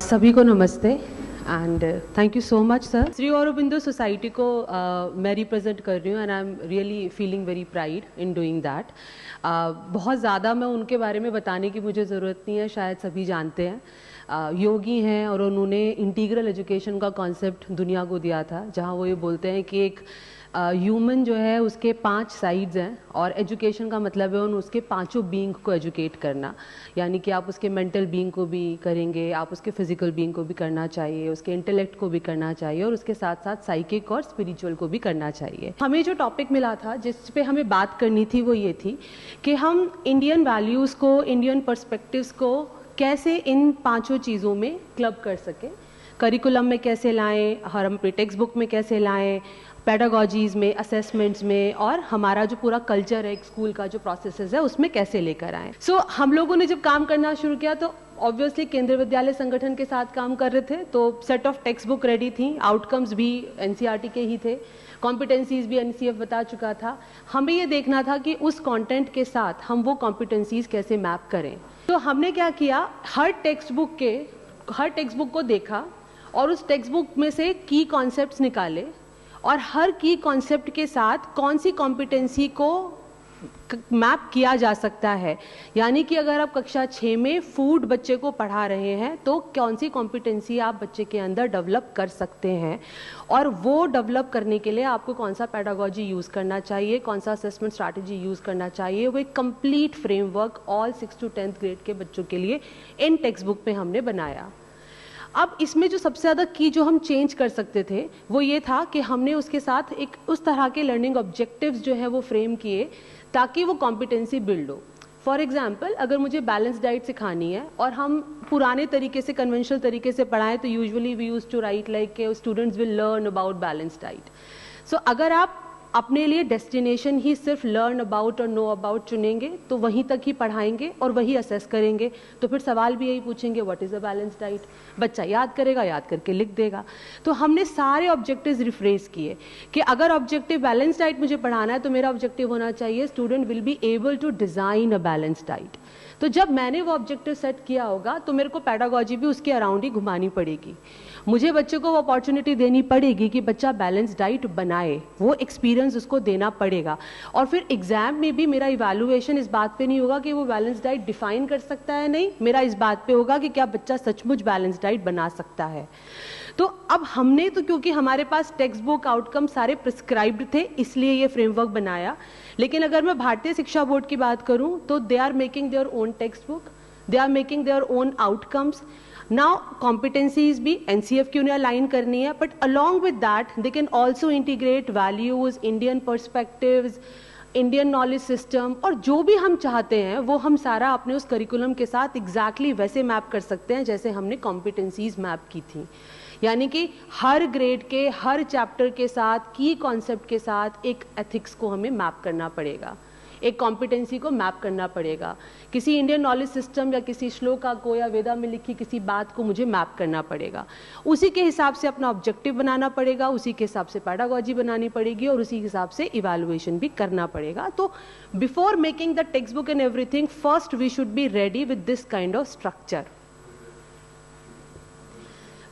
सभी को नमस्ते and thank you so much sir. Shri Aurobindo society को मैं रिप्रेजेंट कर रही हूँ and I am really feeling very pride in doing that. बहुत ज़्यादा मैं उनके बारे में बताने की मुझे ज़रूरत नहीं है, शायद सभी जानते हैं। योगी हैं और उन्होंने इंटीग्रल एजुकेशन का कॉन्सेप्ट दुनिया को दिया था, जहाँ वो ये बोलते हैं कि एक ह्यूमन जो है उसके 5 साइड्स हैं और एजुकेशन का मतलब है उन उसके पांचों बीइंग को एजुकेट करना। यानी कि आप उसके मेंटल बीइंग को भी करेंगे, आप उसके फिजिकल बीइंग को भी करना चाहिए, उसके इंटेलेक्ट को भी करना चाहिए और उसके साथ साथ साइकिक और स्पिरिचुअल को भी करना चाहिए। हमें जो टॉपिक मिला था जिस पे हमें बात करनी थी वो ये थी कि हम इंडियन वैल्यूज़ को, इंडियन पर्सपेक्टिव्स को कैसे इन 5 चीज़ों में क्लब कर सकें, करिकुलम में कैसे लाएं, हम अपनी टेक्स्ट बुक में कैसे लाएं, पेडागोजीज में, असेसमेंट्स में, और हमारा जो पूरा कल्चर है, एक स्कूल का जो प्रोसेसेस है उसमें कैसे लेकर आएँ। सो हम लोगों ने जब काम करना शुरू किया तो ऑब्वियसली केंद्रीय विद्यालय संगठन के साथ काम कर रहे थे, तो set of text book ready थी, आउटकम्स भी एनसीईआरटी के ही थे, कॉम्पिटेंसीज भी एनसीएफ बता चुका था। हमें ये देखना था कि उस कंटेंट के साथ हम वो कॉम्पिटेंसीज कैसे मैप करें। तो हमने क्या किया, हर टेक्स्ट बुक को देखा और उस टेक्स्ट बुक में से की कॉन्सेप्ट्स निकाले और हर की कॉन्सेप्ट के साथ कौन सी कॉम्पिटेंसी को मैप किया जा सकता है। यानी कि अगर आप कक्षा 6 में फूड बच्चे को पढ़ा रहे हैं तो कौन सी कॉम्पिटेंसी आप बच्चे के अंदर डेवलप कर सकते हैं, और वो डेवलप करने के लिए आपको कौन सा पेडागोजी यूज़ करना चाहिए, कौन सा असेसमेंट स्ट्रैटेजी यूज़ करना चाहिए। वो एक complete framework all 6 to 10th grade के बच्चों के लिए इन टेक्स्ट बुक में हमने बनाया। अब इसमें जो सबसे ज़्यादा की जो हम चेंज कर सकते थे वो ये था कि हमने उसके साथ एक उस तरह के लर्निंग ऑब्जेक्टिव्स जो है वो फ्रेम किए ताकि वो कॉम्पिटेंसी बिल्ड हो। फॉर एग्जाम्पल, अगर मुझे बैलेंस डाइट सिखानी है और हम पुराने तरीके से, कन्वेंशनल तरीके से पढ़ाएं तो usually we use to write like students will learn about balance diet. So अगर आप अपने लिए डेस्टिनेशन ही सिर्फ लर्न अबाउट और नो अबाउट चुनेंगे तो वहीं तक ही पढ़ाएंगे और वही असेस करेंगे, तो फिर सवाल भी यही पूछेंगे what is a balance diet. बच्चा याद करेगा, याद करके लिख देगा। तो हमने सारे ऑब्जेक्टिव्स रिफ्रेज किए कि अगर ऑब्जेक्टिव बैलेंस डाइट मुझे पढ़ाना है तो मेरा ऑब्जेक्टिव होना चाहिए student will be able to design a balance diet. तो जब मैंने वो ऑब्जेक्टिव सेट किया होगा तो मेरे को पेडागोजी भी उसके अराउंड ही घुमानी पड़ेगी। मुझे बच्चे को वो अपॉर्चुनिटी देनी पड़ेगी कि बच्चा बैलेंस डाइट बनाए, वो एक्सपीरियंस उसको देना पड़ेगा। और फिर एग्जाम में भी मेरा इवैल्यूएशन इस बात पे नहीं होगा कि वो बैलेंस डाइट डिफाइन कर सकता है, नहीं, मेरा इस बात पे होगा कि क्या बच्चा सचमुच बैलेंस डाइट बना सकता है। तो अब हमने तो, क्योंकि हमारे पास टेक्स्ट बुक आउटकम सारे प्रिस्क्राइब्ड थे, इसलिए ये फ्रेमवर्क बनाया। लेकिन अगर मैं भारतीय शिक्षा बोर्ड की बात करूं तो they are making their own textbook, they are making their own outcomes. Now competencies भी एनसीएफ की उन्हें अलाइन करनी है, but along with that they can also integrate values, Indian perspectives, Indian knowledge system, और जो भी हम चाहते हैं वो हम सारा अपने उस करिकुलम के साथ एग्जैक्टली वैसे मैप कर सकते हैं जैसे हमने कॉम्पिटेंसीज मैप की थी। यानी कि हर ग्रेड के हर चैप्टर के साथ, की कॉन्सेप्ट के साथ एक एथिक्स को हमें मैप करना पड़ेगा, एक कॉम्पिटेंसी को मैप करना पड़ेगा। किसी इंडियन नॉलेज सिस्टम या किसी श्लोका को या वेदा में लिखी किसी बात को मुझे मैप करना पड़ेगा, उसी के हिसाब से अपना ऑब्जेक्टिव बनाना पड़ेगा, उसी के हिसाब से पेडागोजी बनानी पड़ेगी और उसी के हिसाब से इवैल्यूएशन भी करना पड़ेगा। तो before making the textbook and everything, first we should be ready with this kind of structure.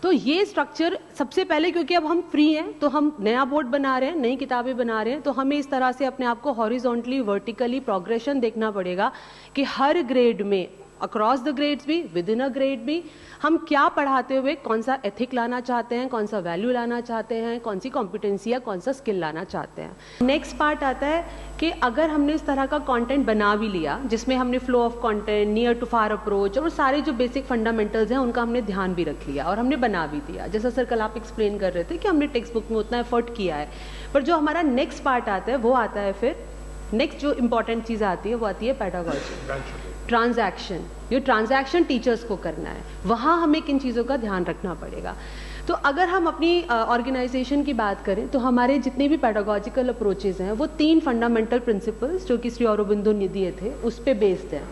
तो ये स्ट्रक्चर सबसे पहले, क्योंकि अब हम फ्री हैं तो हम नया बोर्ड बना रहे हैं, नई किताबें बना रहे हैं, तो हमें इस तरह से अपने आप को हॉरिजॉन्टली, वर्टिकली प्रोग्रेशन देखना पड़ेगा कि हर ग्रेड में, अक्रॉस द ग्रेड्स भी, विद इन अ ग्रेड भी, हम क्या पढ़ाते हुए कौन सा एथिक लाना चाहते हैं, कौन सा वैल्यू लाना चाहते हैं, कौन सी कॉम्पिटेंसी या कौन सा स्किल लाना चाहते हैं। नेक्स्ट पार्ट आता है कि अगर हमने इस तरह का कंटेंट बना भी लिया जिसमें हमने flow of content, near to far approach और सारे जो बेसिक फंडामेंटल्स हैं उनका हमने ध्यान भी रख लिया और हमने बना भी दिया, जैसा सर कल आप एक्सप्लेन कर रहे थे कि हमने टेक्स्ट बुक में उतना एफर्ट किया है, पर जो हमारा नेक्स्ट पार्ट आता है वो आता है, फिर नेक्स्ट जो इंपॉर्टेंट चीज़ आती है वो आती है पेडागोजी, ट्रांजैक्शन। ये ट्रांजैक्शन टीचर्स को करना है, वहाँ हमें किन चीज़ों का ध्यान रखना पड़ेगा। तो अगर हम अपनी ऑर्गेनाइजेशन की बात करें तो हमारे जितने भी पेडागोजिकल अप्रोचेज हैं वो 3 फंडामेंटल प्रिंसिपल्स जो कि श्री औरोबिंदो ने दिए थे उस पे बेस्ड हैं।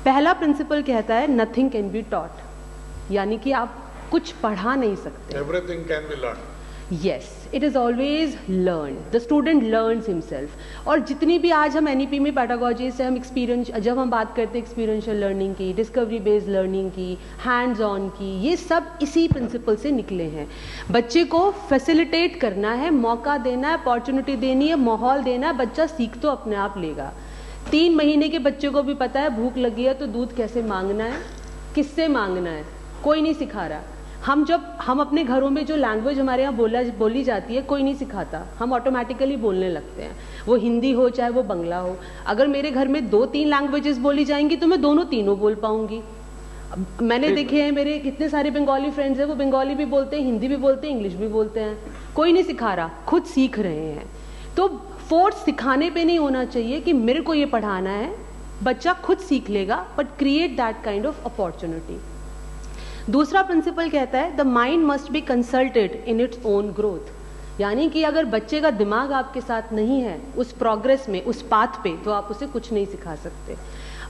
पहला प्रिंसिपल कहता है नथिंग कैन बी टॉट, यानी कि आप कुछ पढ़ा नहीं सकते, everything can be learn. Yes, it is always learned. The student learns himself. और जितनी भी आज हम NEP में पैडागोजी से हम एक्सपीरियंस, जब हम बात करते हैं एक्सपीरियंशियल लर्निंग की, डिस्कवरी बेस्ड लर्निंग की, हैंड्स ऑन की, ये सब इसी प्रिंसिपल से निकले हैं. बच्चे को फैसिलिटेट करना है, मौका देना है, अपॉर्चुनिटी देनी है, माहौल देना है, बच्चा सीख तो अपने आप लेगा. 3 महीने के बच्चे को भी पता है भूख लगी है तो दूध कैसे मांगना है, किससे मांगना है, कोई नहीं सिखा रहा. हम अपने घरों में जो लैंग्वेज हमारे यहाँ बोली जाती है कोई नहीं सिखाता, हम ऑटोमेटिकली बोलने लगते हैं. वो हिंदी हो चाहे वो बंगला हो. अगर मेरे घर में 2-3 लैंग्वेजेस बोली जाएंगी तो मैं दोनों तीनों बोल पाऊंगी. मैंने देखे हैं, मेरे कितने सारे बंगाली फ्रेंड्स हैं, वो बंगाली भी बोलते हैं, हिंदी भी बोलते हैं, इंग्लिश भी बोलते हैं. कोई नहीं सिखा रहा, खुद सीख रहे हैं. तो फोर्स सिखाने पे नहीं होना चाहिए कि मेरे को ये पढ़ाना है. बच्चा खुद सीख लेगा, but create that kind of opportunity. दूसरा प्रिंसिपल कहता है the mind must be consulted in its own growth. यानी कि अगर बच्चे का दिमाग आपके साथ नहीं है उस प्रोग्रेस में, उस पाथ पे, तो आप उसे कुछ नहीं सिखा सकते.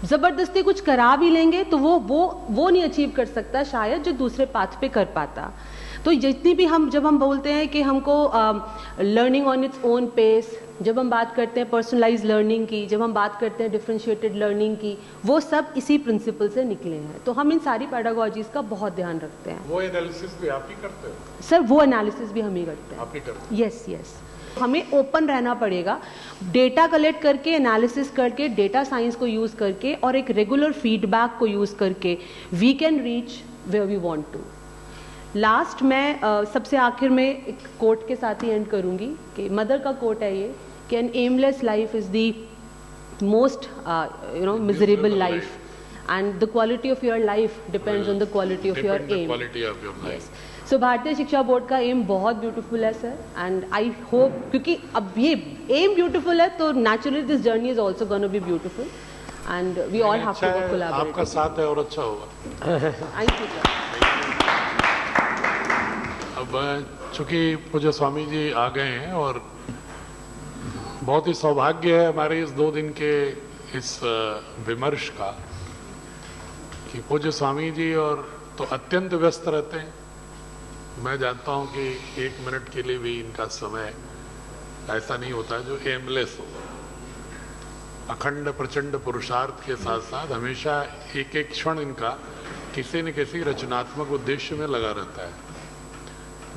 जबरदस्ती कुछ करा भी लेंगे तो वो नहीं अचीव कर सकता शायद जो दूसरे पाथ पे कर पाता. तो जितनी भी जब हम बोलते हैं कि हमको learning on its own pace, जब हम बात करते हैं पर्सनलाइज लर्निंग की, जब हम बात करते हैं डिफरेंशिएटेड लर्निंग की, वो सब इसी प्रिंसिपल से निकले हैं. तो हम इन सारी पैडागोजीज का बहुत ध्यान रखते हैं. वो एनालिसिस भी आप ही करते हो? सर वो एनालिसिस भी हम ही करते हैं. आप ही करते हैं? Yes yes. हमें ओपन रहना पड़ेगा, डेटा कलेक्ट करके, एनालिसिस करके, डेटा साइंस को यूज करके और एक रेगुलर फीडबैक को यूज करके we can reach where we want to. Last मैं सबसे आखिर में एक कोट के साथ ही एंड करूंगी कि मदर का कोट है ये कि an aimless life is the most miserable life and the quality of your life depends on the quality of your aim. So भारतीय शिक्षा बोर्ड का एम बहुत ब्यूटीफुल है सर, एंड आई होप, क्योंकि अब ये एम ब्यूटीफुल है तो naturally this journey is also gonna be beautiful and we all have to work collaborate. आपका साथ है और अच्छा होगा. Thank you sir. अब चूंकि पूज्य स्वामी जी आ गए हैं और बहुत ही सौभाग्य है हमारे इस 2 दिन के इस विमर्श का कि पूज्य स्वामी जी और तो अत्यंत व्यस्त रहते हैं. मैं जानता हूं कि 1 मिनट के लिए भी इनका समय ऐसा नहीं होता जो एमलेस हो. अखंड प्रचंड पुरुषार्थ के साथ साथ हमेशा एक एक क्षण इनका किसी न किसी रचनात्मक उद्देश्य में लगा रहता है.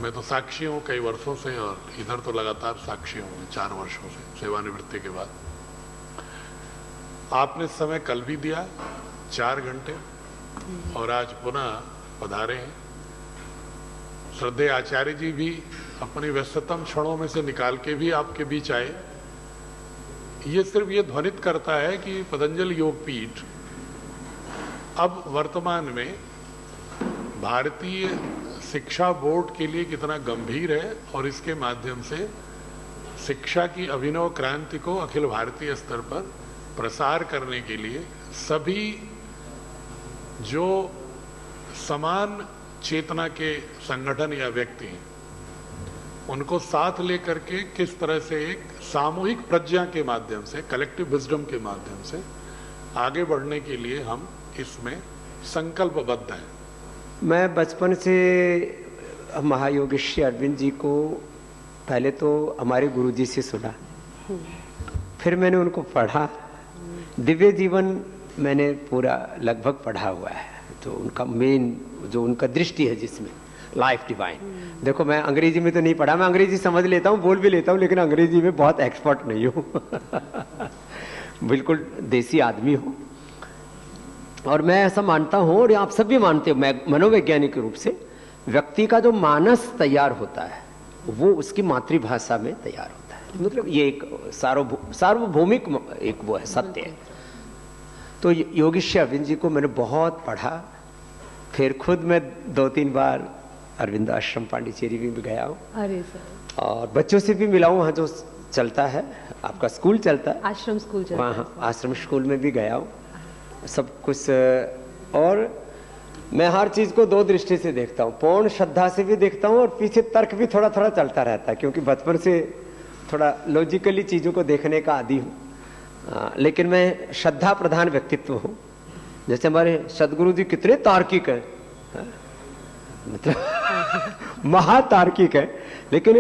मैं तो साक्षी हूँ कई वर्षों से और इधर तो लगातार साक्षी हूँ 4 वर्षों से सेवानिवृत्ति के बाद. आपने समय कल भी दिया 4 घंटे और आज पुनः पधारे हैं. श्रद्धेय आचार्य जी भी अपनी व्यस्ततम क्षणों में से निकाल के भी आपके बीच आए. ये सिर्फ ये ध्वनित करता है कि पतंजलि योगपीठ अब वर्तमान में भारतीय शिक्षा बोर्ड के लिए कितना गंभीर है और इसके माध्यम से शिक्षा की अभिनव क्रांति को अखिल भारतीय स्तर पर प्रसार करने के लिए सभी जो समान चेतना के संगठन या व्यक्ति हैं उनको साथ लेकर के किस तरह से एक सामूहिक प्रज्ञा के माध्यम से, कलेक्टिव विजडम के माध्यम से आगे बढ़ने के लिए हम इसमें संकल्पबद्ध हैं. मैं बचपन से महायोगेश अरविंद जी को पहले तो हमारे गुरुजी से सुना, फिर मैंने उनको पढ़ा. दिव्य जीवन मैंने पूरा लगभग पढ़ा हुआ है. तो उनका मेन जो उनका दृष्टि है जिसमें लाइफ डिवाइन. देखो मैं अंग्रेजी में तो नहीं पढ़ा, मैं अंग्रेजी समझ लेता हूँ, बोल भी लेता हूँ, लेकिन अंग्रेजी में बहुत एक्सपर्ट नहीं हूँ. बिल्कुल देसी आदमी हूँ. और मैं ऐसा मानता हूँ और आप सब भी मानते हो, मैं मनोवैज्ञानिक रूप से व्यक्ति का जो मानस तैयार होता है वो उसकी मातृभाषा में तैयार होता है. मतलब ये एक सार्वभौमिक एक वो है, सत्य है. तो योगेश अरविंद जी को मैंने बहुत पढ़ा. फिर खुद मैं 2-3 बार अरविंद आश्रम पांडिचेरी में भी गया हूँ. अरे सर. और बच्चों से भी मिला हूँ. वहाँ जो चलता है आपका स्कूल चलता है, आश्रम स्कूल चलता है, वहाँ आश्रम स्कूल में भी गया हूँ सब कुछ. और मैं हर चीज को 2 दृष्टि से देखता हूँ, पूर्ण श्रद्धा से भी देखता हूँ और पीछे तर्क भी थोड़ा थोड़ा चलता रहता है, क्योंकि बचपन से थोड़ा लॉजिकली चीजों को देखने का आदी हूँ. लेकिन मैं श्रद्धा प्रधान व्यक्तित्व हूँ. जैसे हमारे सदगुरु जी कितने तार्किक हैं, मतलब महातार्किक है। लेकिन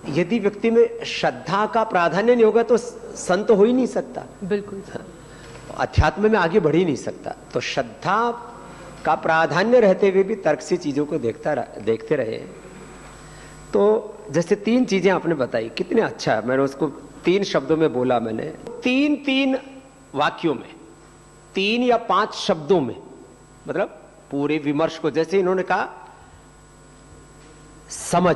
यदि व्यक्ति में श्रद्धा का प्राधान्य नहीं होगा तो संत हो ही नहीं सकता, बिल्कुल अध्यात्म में आगे बढ़ ही नहीं सकता। तो श्रद्धा का प्राधान्य रहते हुए भी तर्क से चीजों को देखते रहे। तो जैसे 3 चीजें आपने बताई, कितने अच्छा है, मैंने उसको 3 शब्दों में बोला। मैंने 3 वाक्यों में, 3 या 5 शब्दों में, मतलब पूरे विमर्श को, जैसे इन्होंने कहा समझ,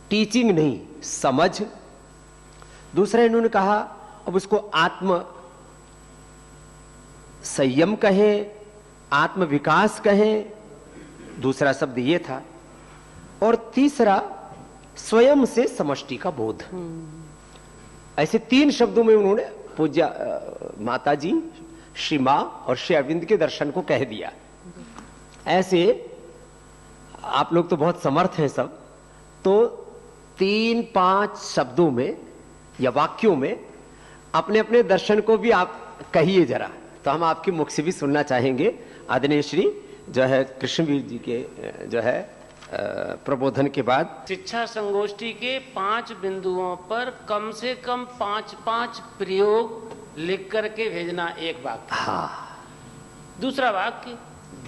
टीचिंग नहीं समझ। दूसरा इन्होंने कहा, अब उसको आत्म संयम कहें, आत्म विकास कहें, दूसरा शब्द ये था। और तीसरा स्वयं से समष्टि का बोध। ऐसे 3 शब्दों में उन्होंने पूज्य माता जी, श्री मां और श्री अरविंद के दर्शन को कह दिया। ऐसे आप लोग तो बहुत समर्थ हैं सब, तो 3-5 शब्दों में या वाक्यों में अपने अपने दर्शन को भी आप कहिए जरा, तो हम आपके मुख से भी सुनना चाहेंगे। आदरणीय श्री जो है कृष्णवीर जी के जो है प्रबोधन के बाद शिक्षा संगोष्ठी के 5 बिंदुओं पर कम से कम 5-5 प्रयोग लिख करके भेजना, एक वाक्य। हाँ, दूसरा वाक्य,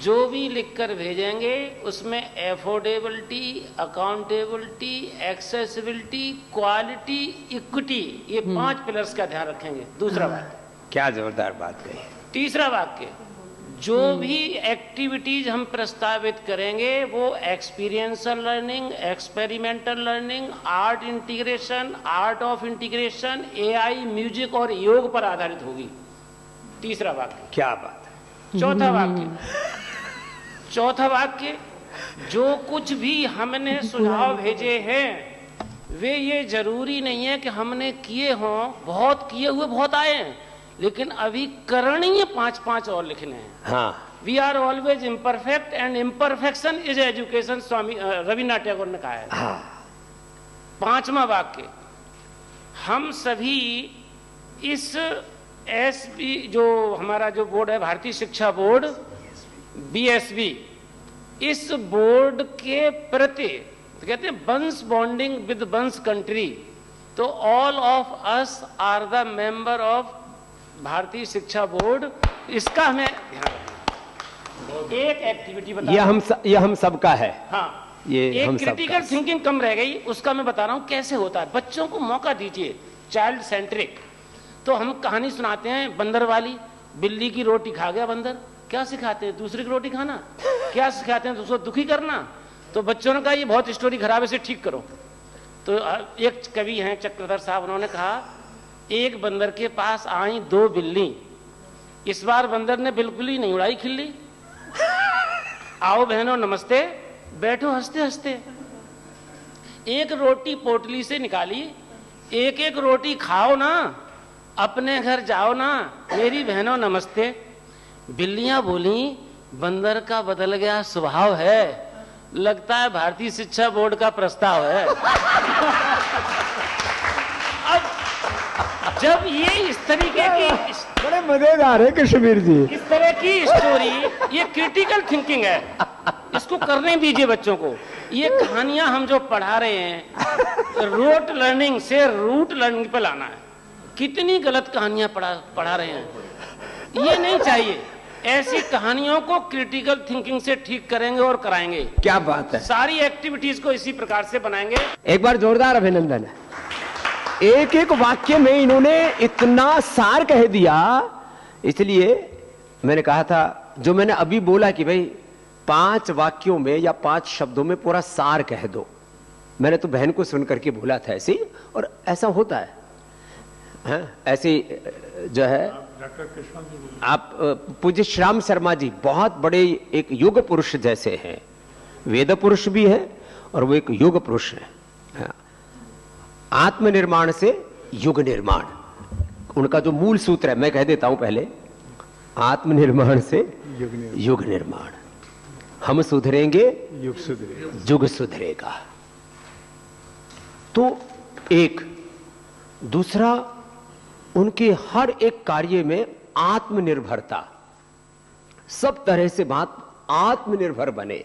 जो भी लिखकर भेजेंगे उसमें affordability, accountability, accessibility, quality, equity, ये 5 पिलर्स का ध्यान रखेंगे। दूसरा वाक्य, क्या जोरदार बात कही। तीसरा वाक्य, जो भी एक्टिविटीज हम प्रस्तावित करेंगे वो experiential learning, experimental learning, art integration, art of integration, AI, music और योग पर आधारित होगी। तीसरा वाक्य, क्या बात है। चौथा वाक्य, जो कुछ भी हमने सुझाव भेजे हैं वे ये जरूरी नहीं है कि हमने किए हों, बहुत किए हुए बहुत आए हैं, लेकिन अभी करणीय 5-5 और लिखने हैं। हाँ, we are always imperfect and imperfection is education, Swami Rabindranath Tagore ने कहा है। हाँ। 5वां वाक्य, हम सभी इस एसबी जो हमारा जो बोर्ड है, भारतीय शिक्षा बोर्ड, बीएसबी, इस बोर्ड के प्रति तो कहते हैं one's bonding with one's country, तो all of us are the member of Bharatiya शिक्षा बोर्ड। इसका हमें ध्यान रखना। एक एक्टिविटी बता, ये हम सबका है। हाँ, ये एक हम क्रिटिकल थिंकिंग कम रह गई, उसका मैं बता रहा हूं कैसे होता है। बच्चों को मौका दीजिए, चाइल्ड सेंट्रिक। तो हम कहानी सुनाते हैं बंदर वाली, बिल्ली की रोटी खा गया बंदर, क्या सिखाते हैं? दूसरी की रोटी खाना। क्या सिखाते हैं? उसको दुखी करना। तो बच्चों ने कहा ये बहुत स्टोरी खराब है, इसे ठीक करो। तो एक कवि हैं चक्रधर साहब, उन्होंने कहा एक बंदर के पास आई 2 बिल्ली, इस बार बंदर ने बिल्कुल ही नहीं उड़ाई खिल्ली। आओ बहनों नमस्ते, बैठो हंसते हंसते। एक रोटी पोटली से निकाली, एक एक रोटी खाओ ना, अपने घर जाओ ना, मेरी बहनों नमस्ते। बिल्लियां बोली बंदर का बदल गया स्वभाव है, लगता है भारतीय शिक्षा बोर्ड का प्रस्ताव है। अब जब ये इस तरीके की बड़े मजेदार है कश्मीर जी, इस तरह की स्टोरी, ये क्रिटिकल थिंकिंग है, इसको करने दीजिए बच्चों को। ये कहानियां हम जो पढ़ा रहे हैं, रोट लर्निंग से रूट लर्निंग पे लाना है। कितनी गलत कहानियां पढ़ा रहे हैं, ये नहीं चाहिए। ऐसी कहानियों को क्रिटिकल थिंकिंग से ठीक करेंगे और कराएंगे। क्या बात है। सारी एक्टिविटीज को इसी प्रकार से बनाएंगे। एक बार जोरदार अभिनंदन है। एक एक वाक्य में इन्होंने इतना सार कह दिया, इसलिए मैंने कहा था, जो मैंने अभी बोला कि भाई 5 वाक्यों में या 5 शब्दों में पूरा सार कह दो, मैंने तो बहन को सुन करके बोला था ऐसे ही, और ऐसा होता है। ऐसे जो है आप पूज्य श्याम शर्मा जी बहुत बड़े एक युग पुरुष जैसे हैं, वेद पुरुष भी है और वो एक युग पुरुष है। आत्मनिर्माण से युग निर्माण, उनका जो मूल सूत्र है, मैं कह देता हूं पहले, आत्मनिर्माण से युग निर्माण। हम सुधरेंगे, युग सुधरेगा। तो एक दूसरा, उनके हर एक कार्य में आत्मनिर्भरता, सब तरह से बात आत्मनिर्भर बने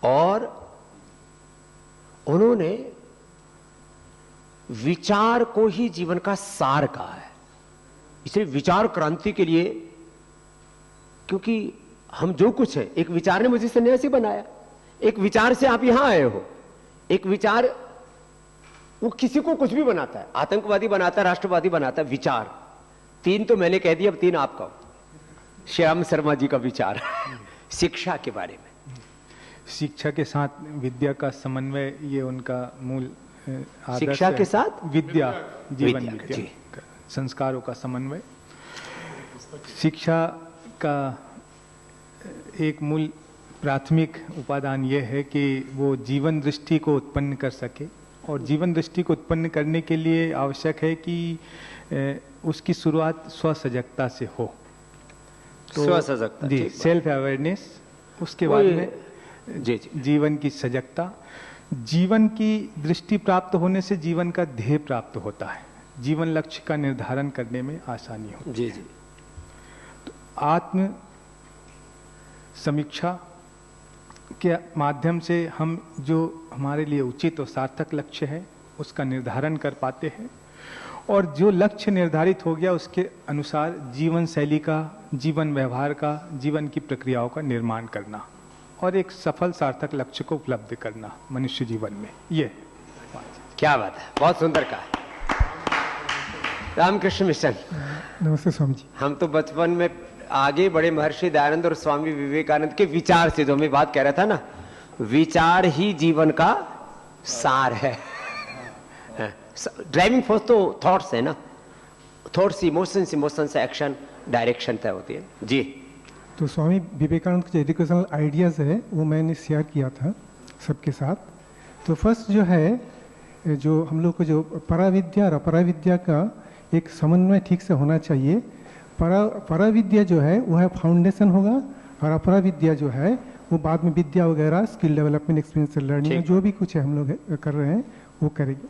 और उन्होंने विचार को ही जीवन का सार कहा है। इसलिए विचार क्रांति के लिए, क्योंकि हम जो कुछ है, एक विचार ने मुझे सन्यासी बनाया, एक विचार से आप यहां आए हो। एक विचार वो किसी को कुछ भी बनाता है, आतंकवादी बनाता है, राष्ट्रवादी बनाता है। विचार 3 तो मैंने कह दिया, अब 3 आपका। श्याम शर्मा जी का विचार शिक्षा के बारे में। शिक्षा के साथ विद्या का समन्वय, ये उनका मूल आदर्श शिक्षा है। के साथ विद्या, जीवन विद्या, विद्या, संस्कारों का समन्वय। शिक्षा का एक मूल प्राथमिक उपादान यह है कि वो जीवन दृष्टि को उत्पन्न कर सके, और जीवन दृष्टि को उत्पन्न करने के लिए आवश्यक है कि उसकी शुरुआत स्वसजगता से हो। तो स्वसजगता, जी, सेल्फ अवेयरनेस, उसके बाद में जी जीवन की सजगता। जीवन की दृष्टि प्राप्त होने से जीवन का ध्येय प्राप्त होता है, जीवन लक्ष्य का निर्धारण करने में आसानी हो। जी जी। तो आत्म समीक्षा के माध्यम से हम जो हमारे लिए उचित और सार्थक लक्ष्य है उसका निर्धारण कर पाते हैं, और जो लक्ष्य निर्धारित हो गया उसके अनुसार जीवन शैली का, जीवन व्यवहार का, जीवन की प्रक्रियाओं का निर्माण करना और एक सफल सार्थक लक्ष्य को उपलब्ध करना मनुष्य जीवन में। ये क्या बात है, बहुत सुंदर कहा। रामकृष्ण मिशन। नमस्ते स्वामी जी। हम तो बचपन में आगे बड़े महर्षि दयानंद और स्वामी विवेकानंद के विचार से, जो मैं बात कह रहा था ना, विचार ही जीवन का सार है। ड्राइविंग फोर्स तो थॉट्स है ना, थॉट्स इमोशंस, इमोशन से एक्शन, डायरेक्शन तय होती है। जी। तो स्वामी विवेकानंद के जो एजुकेशनल आइडियाज़ है वो मैंने शेयर किया था सबके साथ। तो फर्स्ट जो है, जो हम लोग को जो पराविद्या और अपराविद्या का एक समन्वय ठीक से होना चाहिए। पराविद्या जो है वो है फाउंडेशन होगा, और अपराविद्या जो है वो बाद में विद्या वगैरह, स्किल डेवलपमेंट, एक्सपीरियंस लर्निंग, जो भी कुछ है हम लोग कर रहे हैं वो करेंगे।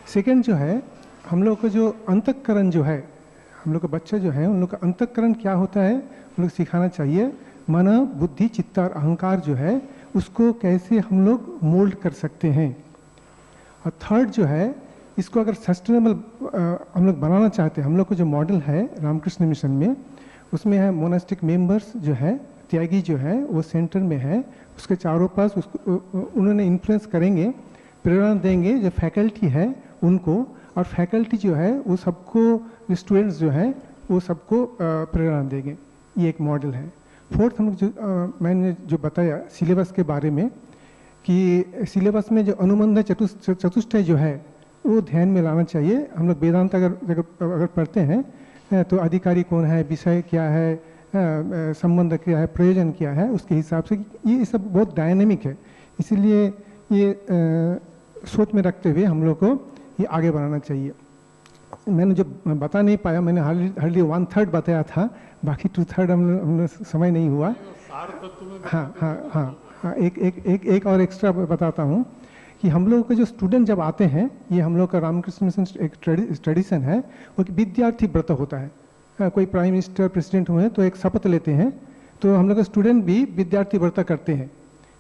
सेकेंड जो है, हम लोग को जो अंतःकरण जो है, हम लोग का बच्चा जो है, उन लोग का अंतःकरण क्या होता है हम लोग सिखाना चाहिए। मन, बुद्धि, चित्त और अहंकार जो है उसको कैसे हम लोग मोल्ड कर सकते हैं। और थर्ड जो है, इसको अगर सस्टेनेबल हम लोग बनाना चाहते हैं, हम लोग को जो मॉडल है रामकृष्ण मिशन में, उसमें है मोनास्टिक मेंबर्स जो है, त्यागी जो है वो सेंटर में है, उसके चारों पास उसको उन्होंने इन्फ्लुएंस करेंगे, प्रेरणा देंगे जो फैकल्टी है उनको, और फैकल्टी जो है वो सबको, जो स्टूडेंट्स जो है वो सबको प्रेरणा देंगे। ये एक मॉडल है। फोर्थ, हम लोग जो मैंने जो बताया सिलेबस के बारे में, कि सिलेबस में जो अनुबंध चतुष्टय जो है वो ध्यान में लाना चाहिए। हम लोग वेदांत अगर पढ़ते हैं तो अधिकारी कौन है, विषय क्या है, संबंध क्या है, प्रयोजन क्या है, उसके हिसाब से ये सब बहुत डायनेमिक है। इसीलिए ये सोच में रखते हुए हम लोग को ये आगे बढ़ाना चाहिए। मैंने जो बता नहीं पाया, मैंने हार्डली 1/3 बताया था, बाकी 2/3 हम समय नहीं हुआ। हाँ, एक और एक्स्ट्रा बताता हूँ कि हम लोगों के जो स्टूडेंट जब आते हैं, ये हम लोग का रामकृष्ण मिशन एक ट्रेडिशन है, वो विद्यार्थी व्रत होता है। कोई प्राइम मिनिस्टर, प्रेसिडेंट हुए तो एक शपथ लेते हैं, तो हम लोग के स्टूडेंट भी विद्यार्थी व्रत करते हैं।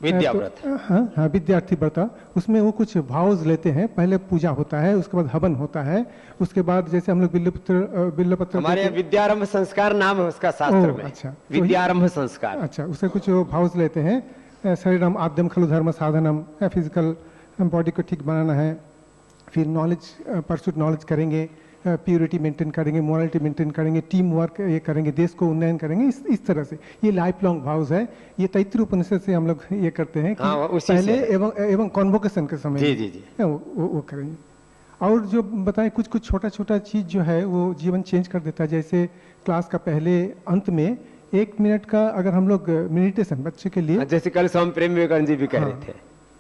विद्याव्रत। हाँ, विद्यार्थी व्रत। उसमें वो कुछ भाव्स लेते हैं, पहले पूजा होता है, उसके बाद हवन होता है, उसके बाद जैसे हम लोग बिल्लपत्र हमारे यहाँ विद्यारंभ संस्कार नाम है उसका शास्त्र में। अच्छा, विद्यारंभ संस्कार। अच्छा, उससे कुछ भाव्स लेते हैं। शरीरम आद्यम खलु धर्म साधनम, फिजिकल बॉडी को ठीक बनाना है, फिर नॉलेज, परसूट नॉलेज करेंगे, प्योरिटी मेंटेन करेंगे, मोरालिटी मेंटेन करेंगे, टीम वर्क ये करेंगे, देश को उन्नयन करेंगे, इस तरह से। ये लाइफ लॉन्ग भाव्स है। ये तैत्तिरीय उपनिषद से हम लोग ये करते हैं कि पहले एवं कॉन्वोकेशन के समय जी वो करेंगे। और जो बताएं, कुछ छोटा छोटा चीज जो है वो जीवन चेंज कर देता है। जैसे क्लास का पहले अंत में 1 मिनट का अगर हम लोग मेडिटेशन बच्चे के लिए, जैसे कल स्वामी प्रेम विवेकानंद जी भी कह रहे थे,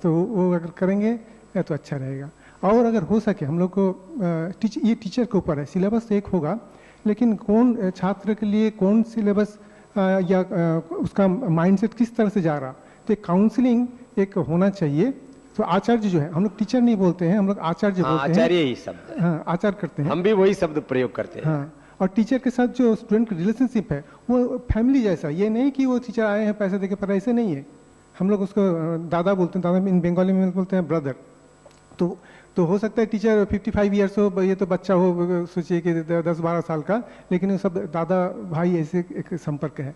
तो वो अगर करेंगे तो अच्छा रहेगा। और अगर हो सके हम लोग को ये टीचर के ऊपर है, सिलेबस एक होगा, लेकिन कौन छात्र के लिए कौन सिलेबस या उसका माइंडसेट किस तरह से जा रहा, तो एक काउंसलिंग एक होना चाहिए। तो आचार्य जो है, हम लोग टीचर नहीं बोलते हैं, हम लोग आचार्य बोलते हैं। आचार्य ही शब्द। हाँ, आचार्य करते हैं, हम भी वही शब्द प्रयोग करते हैं। हाँ, और टीचर के साथ जो स्टूडेंट का रिलेशनशिप है वो फैमिली जैसा। ये नहीं कि वो टीचर आए हैं पैसे देके, पर ऐसे नहीं है। हम लोग उसको दादा बोलते हैं, दादा इन बंगाली में बोलते हैं ब्रदर। तो हो सकता है टीचर 55 ईयर्स हो, ये तो बच्चा हो, सोचिए कि 10-12 साल का, लेकिन सब दादा भाई ऐसे एक संपर्क है।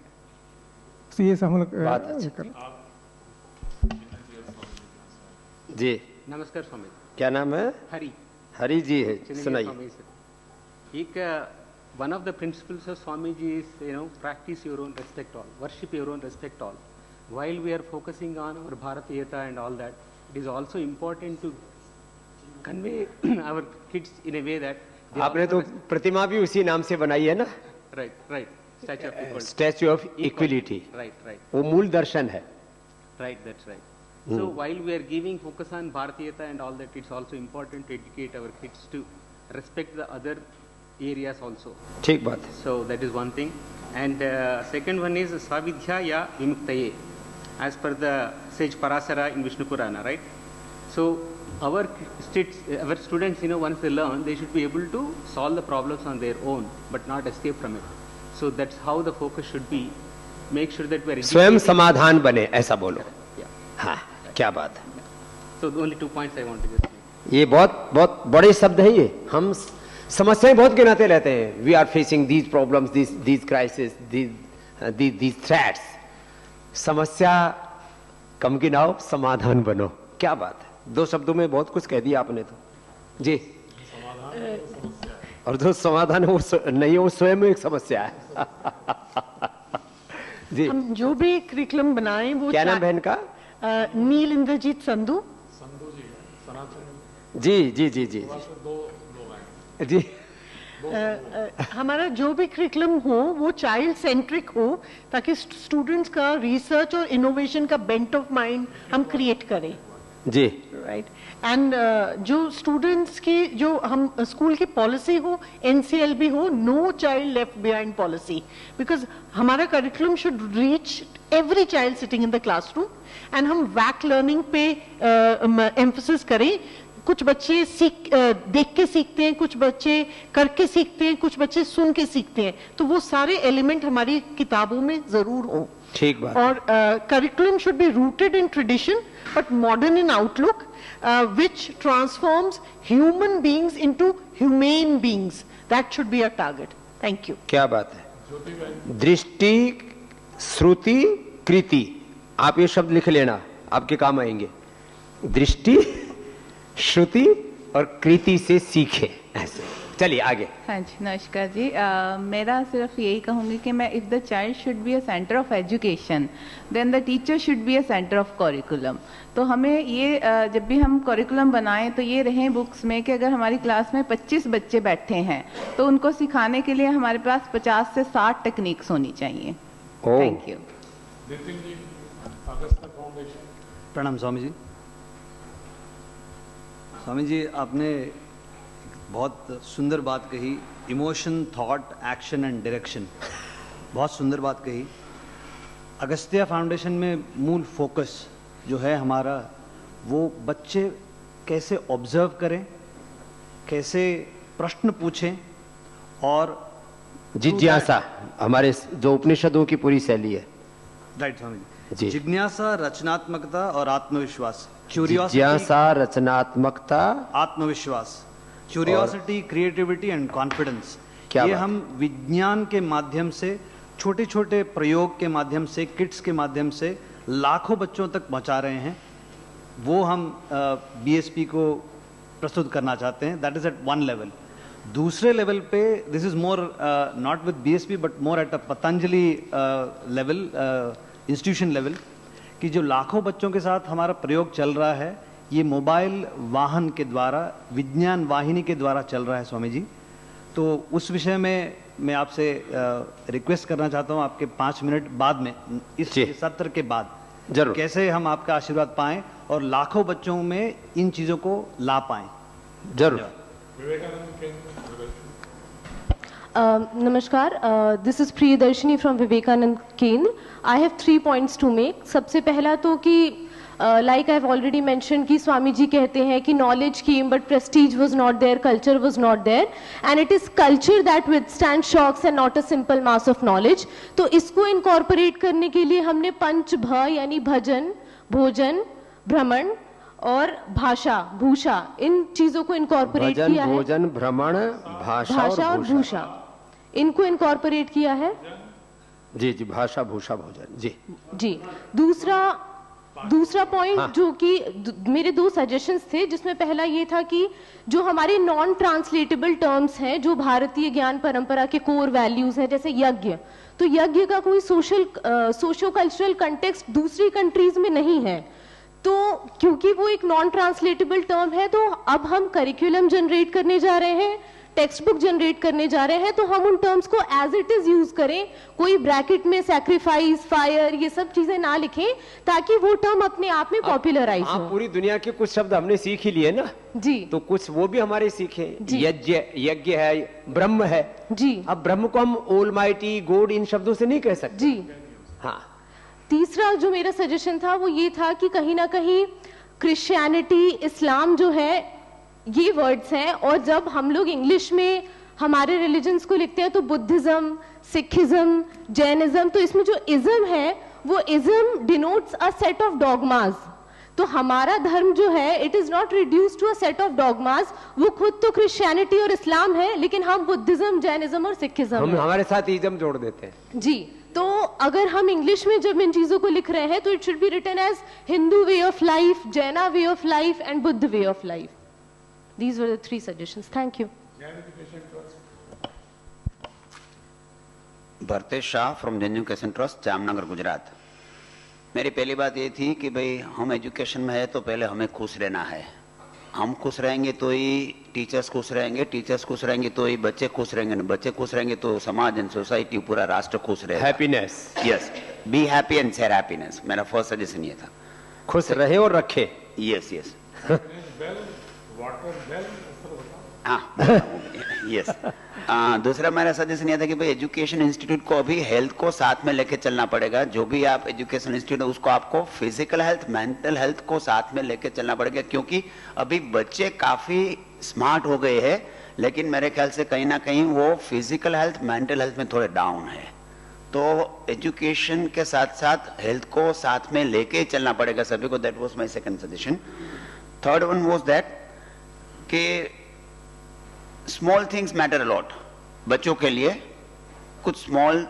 तो ये सब हम लोग जी। नमस्कार स्वामी। क्या नाम है? हरि। हरि जी है, सुनाइए। एक one of the principles of Swamiji is, practice your own, respect all, worship your own, respect all. While we are focusing on our Bharatiyata and all that, it is also important to convey our kids in a way that आपने तो प्रतिमा भी उसी नाम से बनाई है ना? right, statue of equality. Statue of equality. Right. वो मूल दर्शन है। Right, that's right. So while we are giving focus on Bharatiyata and all that, it's also important to educate our kids to respect the other areas also. ठीक बात है। So that is one thing. And second one is Swavidhya ya Vimuktaye, as per the sage Parasara in Vishnu Purana, right? So our students, once they learn, they should be able to solve the problems on their own, but not escape from it. So that's how the focus should be. Make sure that we are स्वयं समाधान बने, ऐसा बोलो। Yeah. हाँ, क्या बात है। So the only 2 points I want to just make. ये बहुत बड़े शब्द हैं ये। हम समस्याएं बहुत गिनाते रहते हैं। We are facing these problems, these crisis, these threats. समस्या कम गिनाओ, समाधान बनो। क्या बात है, 2 शब्दों में बहुत कुछ कह दिया आपने तो। जी। और जो समाधान वो नहीं है, वो स्वयं एक समस्या है। जी। हम जो भी करिकुलम बनाए वो क्या नाम बहन का? नील इंद्रजीत संधू जी। जी। हमारा जो भी करिकुलम हो वो चाइल्ड सेंट्रिक हो, ताकि स्टूडेंट्स का रिसर्च और इनोवेशन का बेंट ऑफ माइंड हम क्रिएट करें। जी। राइट। एंड जो स्टूडेंट्स की, जो हम स्कूल की पॉलिसी हो, NCLB हो, no child left behind policy, because हमारा curriculum should reach every child sitting in the classroom, and हम वैक लर्निंग पे एम्फोसिस करें। कुछ बच्चे देख के सीखते हैं, कुछ बच्चे करके सीखते हैं, कुछ बच्चे सुन के सीखते हैं, तो वो सारे एलिमेंट हमारी किताबों में जरूर हो। ठीक बात। और curriculum should be rooted in tradition but modern in outlook, which transforms human beings into humane beings. That should be our target. Thank you. क्या बात है। दृष्टि, श्रुति, कृति, आप ये शब्द लिख लेना, आपके काम आएंगे। दृष्टि, श्रुति और कृति से सीखे, ऐसे। चलिए आगे। हाँ जी, नमस्कार जी। मेरा सिर्फ यही कहूँगी कि मैं, if the child should be a centre of education, then the teacher should be a centre of curriculum. तो हमें ये जब भी हम करिकुलम बनाएं तो ये रहें बुक्स में कि अगर हमारी क्लास में 25 बच्चे बैठे हैं तो उनको सिखाने के लिए हमारे पास 50 से 60 टेक्निक्स होनी चाहिए। Thank you. प्रणाम स्वामी जी। स्वामी जी, आपने बहुत सुंदर बात कही, emotion, thought, action and direction, बहुत सुंदर बात कही। अगस्त्या फाउंडेशन में मूल फोकस जो है हमारा, वो बच्चे कैसे ऑब्जर्व करें, कैसे प्रश्न पूछें, और जिज्ञासा हमारे जो उपनिषदों की पूरी शैली है। राइट स्वामी जी। जिज्ञासा, रचनात्मकता और आत्मविश्वास। जिज्ञासा, रचनात्मकता, आत्मविश्वास, क्यूरियोसिटी, क्रिएटिविटी एंड कॉन्फिडेंस। ये हम विज्ञान के माध्यम से, छोटे छोटे प्रयोग के माध्यम से, किट्स के माध्यम से लाखों बच्चों तक पहुंचा रहे हैं। वो हम BSP को प्रस्तुत करना चाहते हैं। That is at one level. दूसरे लेवल पे, this is more not with BSP but more at a Patanjali level, institution level, कि जो लाखों बच्चों के साथ हमारा प्रयोग चल रहा है, ये मोबाइल वाहन के द्वारा, विज्ञान वाहिनी के द्वारा चल रहा है स्वामी जी। तो उस विषय में मैं आपसे रिक्वेस्ट करना चाहता हूँ, आपके 5 मिनट बाद में, इस सत्र के बाद, जरूर, कैसे हम आपका आशीर्वाद पाएं और लाखों बच्चों में इन चीजों को ला पाएं। जरूर। नमस्कार, this is Priyadarshini from Vivekananda Kendra. I have 3 points to make. सबसे पहला तो कि like I have already mentioned कि स्वामी जी कहते हैं कि knowledge came but prestige was not there, culture was not there, and it is culture that withstands shocks and not a simple mass of knowledge। तो इसको incorporate करने के लिए हमने पंच भ यानी भजन, भोजन, भ्रमण और भाषा भूषा, इन चीजों को इनकॉर्पोरेट किया है। भोजन, भ्रमण, भाषा और भूषा, इनको इनकॉर्पोरेट किया है। जी जी, भाषा, भूषा, भोजन। जी जी। दूसरा पॉइंट, हाँ। जो कि मेरे 2 सजेशंस थे, जिसमें पहला ये था कि जो हमारे नॉन ट्रांसलेटेबल टर्म्स हैं, जो भारतीय ज्ञान परंपरा के कोर वैल्यूज हैं, जैसे यज्ञ, तो यज्ञ का कोई सोशो कल्चरल कंटेक्स्ट दूसरी कंट्रीज में नहीं है। तो क्योंकि वो एक नॉन ट्रांसलेटेबल टर्म है, तो अब हम करिकुलम जनरेट करने जा रहे हैं, टेक्स्ट बुक जनरेट करने जा रहे हैं, तो हम उन टर्म्स को एज इट इज यूज करें, कोई ब्रैकेट में सैक्रिफाइस, फायर, ये सब चीजें ना लिखें, ताकि वो टर्म अपने आप में पॉपुलराइज हो। पूरी दुनिया के कुछ शब्द हमने सीख ही लिए ना जी, तो कुछ वो भी हमारे सीखे। यज्ञ है, ब्रह्म है जी। अब ब्रह्म को हम ऑलमाइटी, गॉड, इन शब्दों से नहीं कह सकते जी। हाँ। तीसरा जो मेरा सजेशन था वो ये था कि कहीं ना कहीं क्रिश्चियनिटी, इस्लाम जो है, ये वर्ड्स हैं, और जब हम लोग इंग्लिश में हमारे रिलीजन्स को लिखते हैं तो बुद्धिज्म, सिखिज्म, जैनिज्म, तो इसमें जो इज्म है वो ism denotes a set of dogmas. तो हमारा धर्म जो है, it is not reduced to a set of dogmas, वो खुद तो क्रिश्चियनिटी और इस्लाम है, लेकिन हम बुद्धिज्म, जैनिज्म और सिखिज्म हम हमारे साथ इज्म जोड़ देते हैं। जी। तो अगर हम इंग्लिश में जब इन चीजों को लिख रहे हैं तो it should be written as Hindu way of life, Jaina way of life and Buddha way of life. These were the 3 suggestions. Thank you. Bharatesh Shah from Jan education trust, Jamnagar, Gujarat. मेरी पहली बात ये थी कि भाई हम एजुकेशन में है तो पहले हमें खुश रहना है। हम खुश रहेंगे तो ही टीचर्स खुश रहेंगे, टीचर्स खुश रहेंगे तो ही बच्चे खुश रहेंगे, बच्चे खुश रहेंगे तो समाज एंड सोसाइटी, पूरा राष्ट्र खुश रहेगा। Happiness, yes, be happy and share happiness, मेरा फर्स्ट सजेशन ये था। खुश रहे और रखे। यस यस हाँ यस। दूसरा मेरा सजेशन यह था कि भाई एजुकेशन इंस्टीट्यूट को अभी हेल्थ को साथ में लेके चलना पड़ेगा। जो भी आप एजुकेशन इंस्टीट्यूट उसको आपको फिजिकल हेल्थ, मेंटल हेल्थ को साथ में लेके चलना पड़ेगा, क्योंकि अभी बच्चे काफी स्मार्ट हो गए हैं, लेकिन मेरे ख्याल से कहीं ना कहीं वो फिजिकल हेल्थ, मेंटल हेल्थ में थोड़े डाउन है। तो एजुकेशन के साथ साथ हेल्थ को साथ में लेके चलना पड़ेगा सभी को। That was my second suggestion. Third one was that कि स्मॉल थिंग्स मैटर अलॉट। बच्चों के लिए कुछ स्मॉल,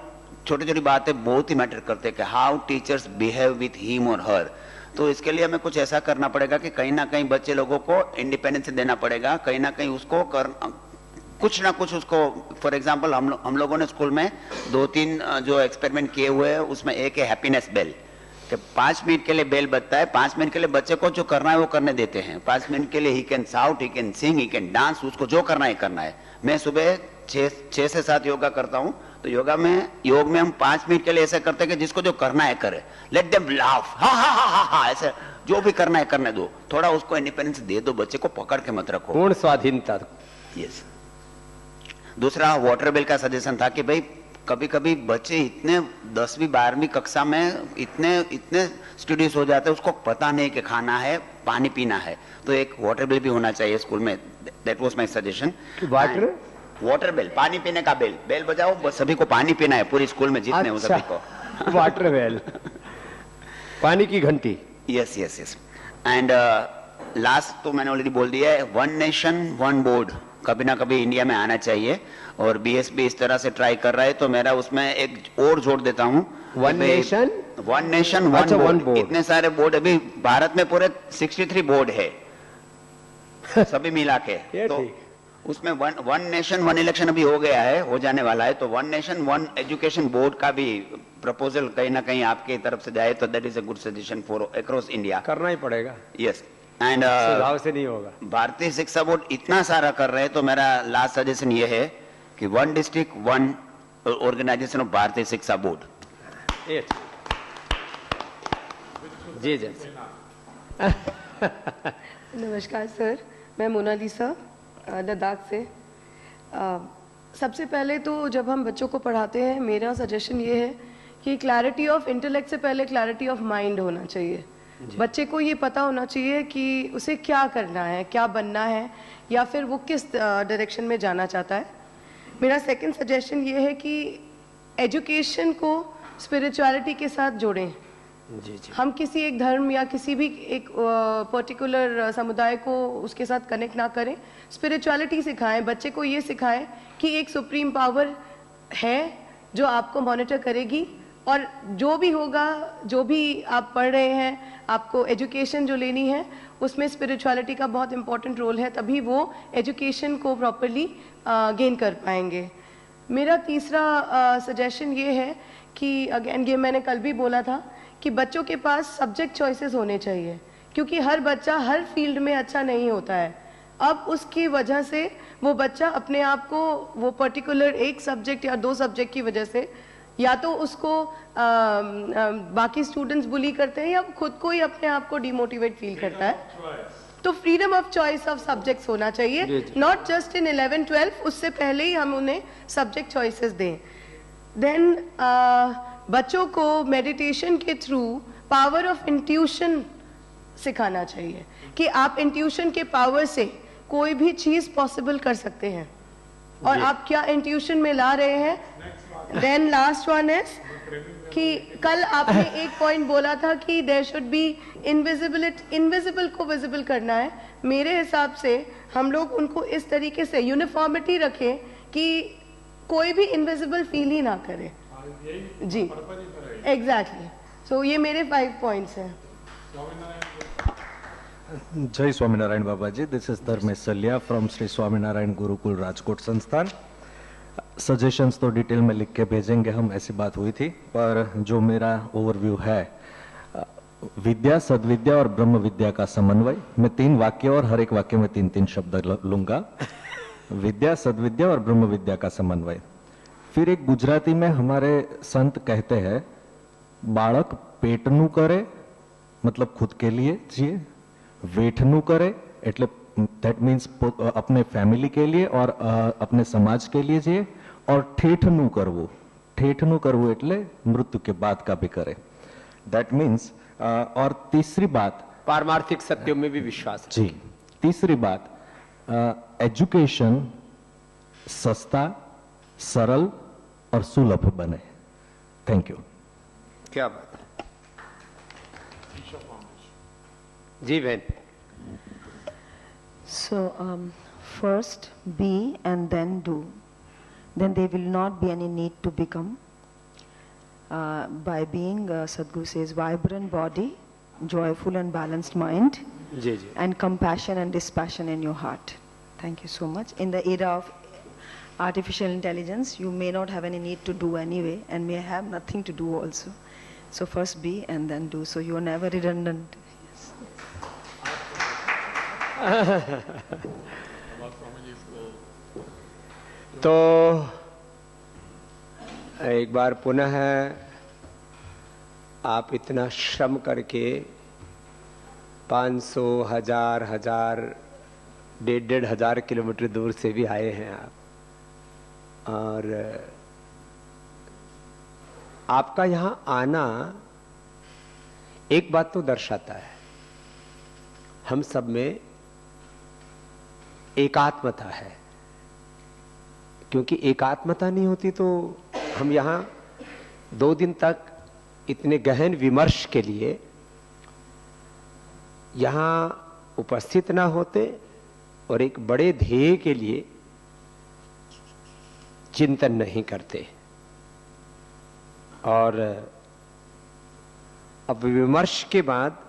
छोटी छोटी बातें बहुत ही मैटर करते हैं कि how teachers behave with him और हर। तो इसके लिए हमें कुछ ऐसा करना पड़ेगा कि कहीं ना कहीं बच्चे लोगों को इंडिपेंडेंस देना पड़ेगा, कहीं ना कहीं उसको कुछ ना कुछ उसको। फॉर एग्जाम्पल हम लोगों ने स्कूल में 2-3 जो एक्सपेरिमेंट किए हुए हैं, उसमें एक है हैप्पीनेस बेल, कि 5 मिनट के लिए बेल बजता है, 5 मिनट के लिए बच्चे को जो करना है वो करने देते हैं। 5 मिनट के लिए he can shout, he can sing, he can dance, उसको जो करना है करना है। मैं सुबह 6 से 7 योगा करता हूँ, तो योग में हम 5 मिनट के लिए ऐसा करते हैं कि जिसको जो करना है करे, लेट देम लाफ, हा हा हा हा, ऐसे जो भी करना है करने दो, थोड़ा उसको इंडिपेंडेंस दे दो, बच्चे को पकड़ के मत रखो, पूर्ण स्वाधीनता। यस। दूसरा वाटर बिल का सजेशन था कि भाई कभी कभी बच्चे इतने 10वीं 12वीं कक्षा में इतने स्टूडियस हो जाते हैं, उसको पता नहीं कि खाना है, पानी पीना है, तो एक वाटर बिल भी होना चाहिए स्कूल में। That was my suggestion. Water bill, पानी पीने का बिल, बेल बजाओ, सभी को पानी पीना है पूरी स्कूल में, जितने हो सभी को। वाटर बिल, पानी की घंटी। Yes yes yes. And last तो मैंने ऑलरेडी बोल दिया है, 1 नेशन 1 बोर्ड कभी ना कभी इंडिया में आना चाहिए, और बीएसपी इस तरह से ट्राई कर रहा है, तो मेरा उसमें एक और जोड़ देता हूँ, 1 नेशन 1 बोर्ड। इतने सारे बोर्ड अभी भारत में पूरे 63 बोर्ड है सभी मिला के, तो उसमें 1 नेशन 1 इलेक्शन अभी हो गया है, हो जाने वाला है, तो 1 नेशन 1 एजुकेशन बोर्ड का भी प्रपोजल कहीं ना कहीं आपकी तरफ से जाए तो that is a good suggestion for across India. करना ही पड़ेगा। यस। एंड सुझाव से नहीं होगा। भारतीय शिक्षा बोर्ड इतना सारा कर रहे हैं, तो मेरा लास्ट सजेशन ये है कि 1 डिस्ट्रिक्ट 1 ऑर्गेनाइजेशन ऑफ भारतीय शिक्षा बोर्ड। जी जी। नमस्कार सर, मैं मोनालिसा लद्दाख से। सबसे पहले तो जब हम बच्चों को पढ़ाते हैं, मेरा सजेशन ये है कि क्लैरिटी ऑफ इंटेलेक्ट से पहले क्लैरिटी ऑफ माइंड होना चाहिए। बच्चे को ये पता होना चाहिए कि उसे क्या करना है, क्या बनना है, या फिर वो किस डायरेक्शन में जाना चाहता है। मेरा सेकंड सजेशन ये है कि एजुकेशन को स्पिरिचुअलिटी के साथ जोड़ें। जी जी। हम किसी एक धर्म या किसी भी एक पर्टिकुलर समुदाय को उसके साथ कनेक्ट ना करें, स्पिरिचुअलिटी सिखाएं, बच्चे को ये सिखाएं कि एक सुप्रीम पावर है जो आपको मॉनिटर करेगी, और जो भी होगा, जो भी आप पढ़ रहे हैं, आपको एजुकेशन जो लेनी है उसमें स्पिरिचुअलिटी का बहुत इंपॉर्टेंट रोल है, तभी वो एजुकेशन को प्रॉपरली गेन कर पाएंगे। मेरा तीसरा सजेशन ये है कि अगेन ये मैंने कल भी बोला था कि बच्चों के पास सब्जेक्ट चॉइसेस होने चाहिए, क्योंकि हर बच्चा हर फील्ड में अच्छा नहीं होता है। अब उसकी वजह से वो बच्चा अपने आप को वो पर्टिकुलर एक सब्जेक्ट या 2 सब्जेक्ट की वजह से या तो उसको बाकी स्टूडेंट्स बुली करते हैं या खुद को ही अपने आप को डिमोटिवेट फील करता है। तो freedom of choice of subjects होना चाहिए, नॉट जस्ट इन 11-12, उससे पहले ही हम उन्हें सब्जेक्ट चॉइसेस दें। देन बच्चों को मेडिटेशन के थ्रू पावर ऑफ इंट्यूशन सिखाना चाहिए कि आप इंट्यूशन के पावर से कोई भी चीज पॉसिबल कर सकते हैं, और आप क्या इंट्यूशन में ला रहे हैं। देन लास्ट वन इज कि कल आपने एक पॉइंट बोला था कि there should be invisibility, invisible को विजिबल करना है। मेरे हिसाब से हम लोग उनको इस तरीके से यूनिफॉर्मिटी रखें कि कोई भी इनविजिबल फील ही ना करे। जी एग्जैक्टली। सो ये मेरे 5 पॉइंट्स हैं। जय स्वामीनारायण बाबा जी, दिस इज धर्मेश सलिया फ्रॉम श्री स्वामीनारायण गुरुकुल राजकोट संस्थान। सजेशंस तो डिटेल में लिख के भेजेंगे हम, ऐसी बात हुई थी, पर जो मेरा ओवरव्यू है, विद्या, सद्विद्या और ब्रह्म विद्या का समन्वय। मैं 3 वाक्य और हर एक वाक्य में 3-3 शब्द लूंगा। विद्या, सद्विद्या और ब्रह्म विद्या का समन्वय। फिर एक गुजराती में हमारे संत कहते हैं, बाळक पेटनु करे मतलब खुद के लिए जिए, वेठनु करे એટલે दैट मीन्स अपने फैमिली के लिए और अपने समाज के लिए जिए, और ठेठनु करवू એટલે मृत्यु के बाद का भी करे, दैट मीन्स। और तीसरी बात, पारमार्थिक सत्यों में भी विश्वास। जी, तीसरी बात, एजुकेशन सस्ता, सरल और सुलभ बने। Thank you. क्या बात है जी बहन। So first be and then do, then there will not be any need to become. By being Sadhguru says vibrant body, joyful and balanced mind, ji, and compassion and dispassion in your heart. Thank you so much. In the era of artificial intelligence, you may not have any need to do anyway, and may have nothing to do also. So first be and then do, so you are never redundant. तो एक बार पुनः आप इतना श्रम करके 500, 1000, 1,500 kilometre दूर से भी आए हैं आप, और आपका यहाँ आना एक बात तो दर्शाता है, हम सब में एकात्मता है। क्योंकि एकात्मता नहीं होती तो हम यहाँ 2 दिन तक इतने गहन विमर्श के लिए यहाँ उपस्थित ना होते, और एक बड़े ध्येय के लिए चिंतन नहीं करते। और अब विमर्श के बाद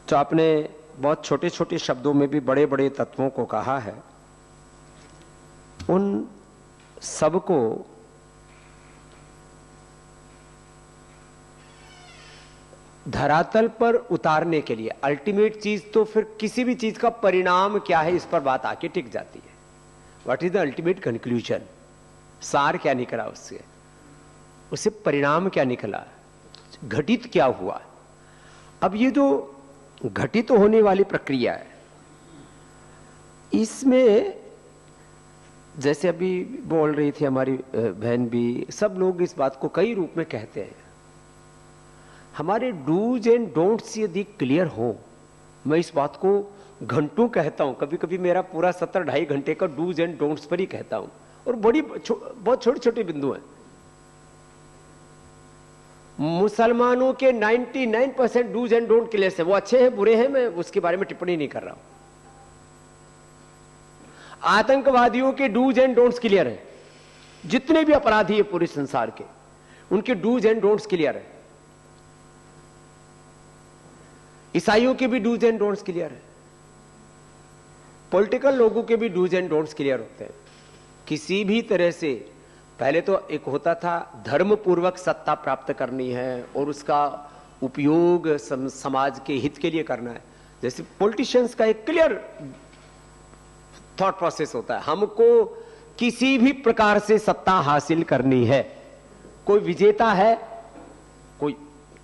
जो आपने बहुत छोटे छोटे शब्दों में भी बड़े बड़े तत्वों को कहा है, उन सबको धरातल पर उतारने के लिए अल्टीमेट चीज तो फिर किसी भी चीज का परिणाम क्या है इस पर बात आके टिक जाती है। What is the ultimate conclusion, सार क्या निकला उससे परिणाम क्या निकला, घटित क्या हुआ। अब ये जो घटित होने वाली प्रक्रिया है, इसमें जैसे अभी बोल रही थी हमारी बहन भी, सब लोग इस बात को कई रूप में कहते हैं। हमारे डूज एंड डोंट्स यदि क्लियर हो, मैं इस बात को घंटों कहता हूं, कभी कभी मेरा पूरा 2.5 घंटे का डूज एंड डोंट्स पर ही कहता हूं, और बहुत छोटे छोटे बिंदु हैं। मुसलमानों के 99% डूज एंड डोंट क्लियर है। वो अच्छे हैं बुरे हैं, मैं उसके बारे में टिप्पणी नहीं कर रहा हूं। आतंकवादियों के डूज एंड डोंट्स क्लियर है। जितने भी अपराधी है पूरे संसार के, उनके डूज एंड डोंट्स क्लियर है। ईसाइयों के भी डूज एंड डोंट्स क्लियर है। पॉलिटिकल लोगों के भी डूज एंड डोंट्स क्लियर होते हैं। किसी भी तरह से पहले तो एक होता था धर्म पूर्वक सत्ता प्राप्त करनी है और उसका उपयोग समाज के हित के लिए करना है। जैसे पॉलिटिशियंस का एक क्लियर थॉट प्रोसेस होता है, हमको किसी भी प्रकार से सत्ता हासिल करनी है। कोई विजेता है, कोई,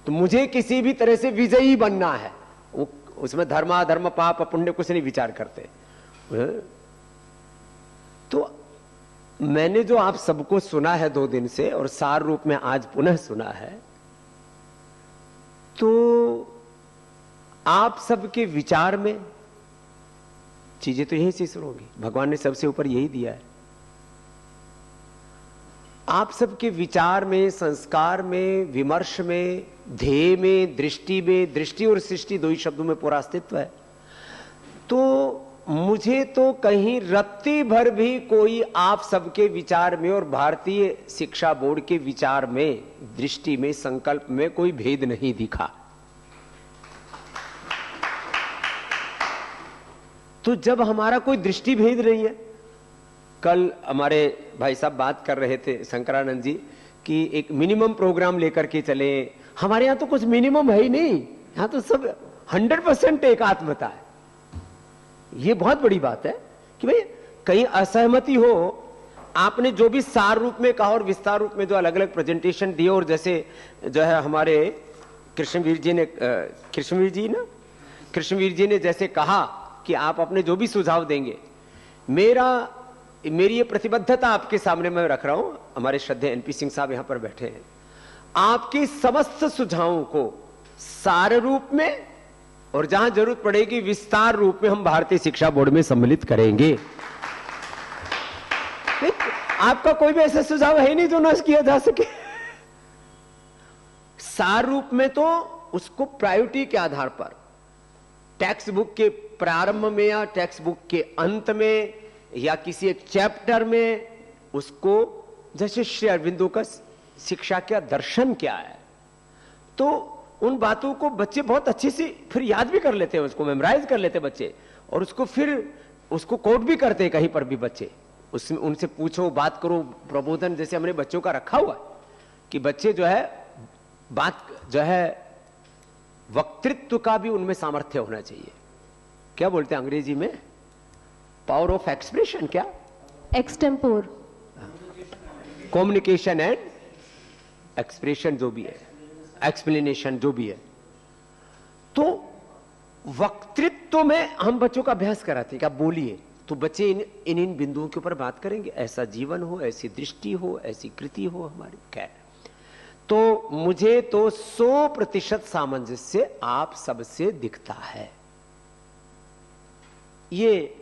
तो मुझे किसी भी तरह से विजयी बनना है। वो उसमें धर्म अधर्म पाप पुण्य कुछ नहीं विचार करते। तो मैंने जो आप सबको सुना है 2 दिन से और सार रूप में आज पुनः सुना है, तो आप सबके विचार में चीजें तो यहीं से शुरू होगी। भगवान ने सबसे ऊपर यही दिया है। आप सबके विचार में, संस्कार में, विमर्श में, ध्येय में, दृष्टि और सृष्टि 2 ही शब्दों में पूरा अस्तित्व है। तो मुझे तो कहीं रत्ती भर भी कोई आप सबके विचार में और भारतीय शिक्षा बोर्ड के विचार में, दृष्टि में, संकल्प में कोई भेद नहीं दिखा। तो जब हमारा कोई दृष्टि भेद नहीं है, कल हमारे भाई साहब बात कर रहे थे शंकरानंद जी कि एक मिनिमम प्रोग्राम लेकर के चले। हमारे यहां तो कुछ मिनिमम है ही नहीं, यहां तो सब 100% एकात्मता है। ये बहुत बड़ी बात है कि भाई कहीं असहमति हो, आपने जो भी सार रूप में कहा और विस्तार रूप में जो अलग अलग प्रेजेंटेशन दिए, और जैसे जो है हमारे कृष्णवीर जी ने जैसे कहा कि आप अपने जो भी सुझाव देंगे, मेरी ये प्रतिबद्धता आपके सामने मैं रख रहा हूं। हमारे श्रद्धेय एनपी सिंह साहब यहां पर बैठे हैं। आपके समस्त सुझावों को सार रूप में और जहां जरूरत पड़ेगी विस्तार रूप में हम भारतीय शिक्षा बोर्ड में सम्मिलित करेंगे। आपका कोई भी ऐसा सुझाव है नहीं जो नष्ट किया जा सके। सार रूप में तो उसको प्रायोरिटी के आधार पर टेक्स्ट बुक के प्रारंभ में या टेक्स्ट बुक के अंत में या किसी एक चैप्टर में उसको, जैसे श्री अरविंदो का शिक्षा क्या दर्शन क्या है, तो उन बातों को बच्चे बहुत अच्छे से फिर याद भी कर लेते हैं, उसको मेमोराइज कर लेते हैं बच्चे, और उसको फिर उसको कोट भी करते हैं कहीं पर भी बच्चे। उसमें उनसे पूछो, बात करो, प्रबोधन जैसे हमने बच्चों का रखा हुआ है कि बच्चे जो है बात जो है वक्तृत्व का भी उनमें सामर्थ्य होना चाहिए। क्या बोलते हैं अंग्रेजी में, पावर ऑफ एक्सप्रेशन, क्या एक्सटेम्पोर, कम्युनिकेशन एंड एक्सप्रेशन जो भी है, एक्सप्लेनेशन जो भी है। तो वक्तृत्व में हम बच्चों का अभ्यास कराते हैं कि आप बोलिए, तो बच्चे इन बिंदुओं के ऊपर बात करेंगे। ऐसा जीवन हो, ऐसी दृष्टि हो, ऐसी कृति हो हमारी। क्या तो मुझे तो 100% सामंजस्य आप सबसे दिखता है। ये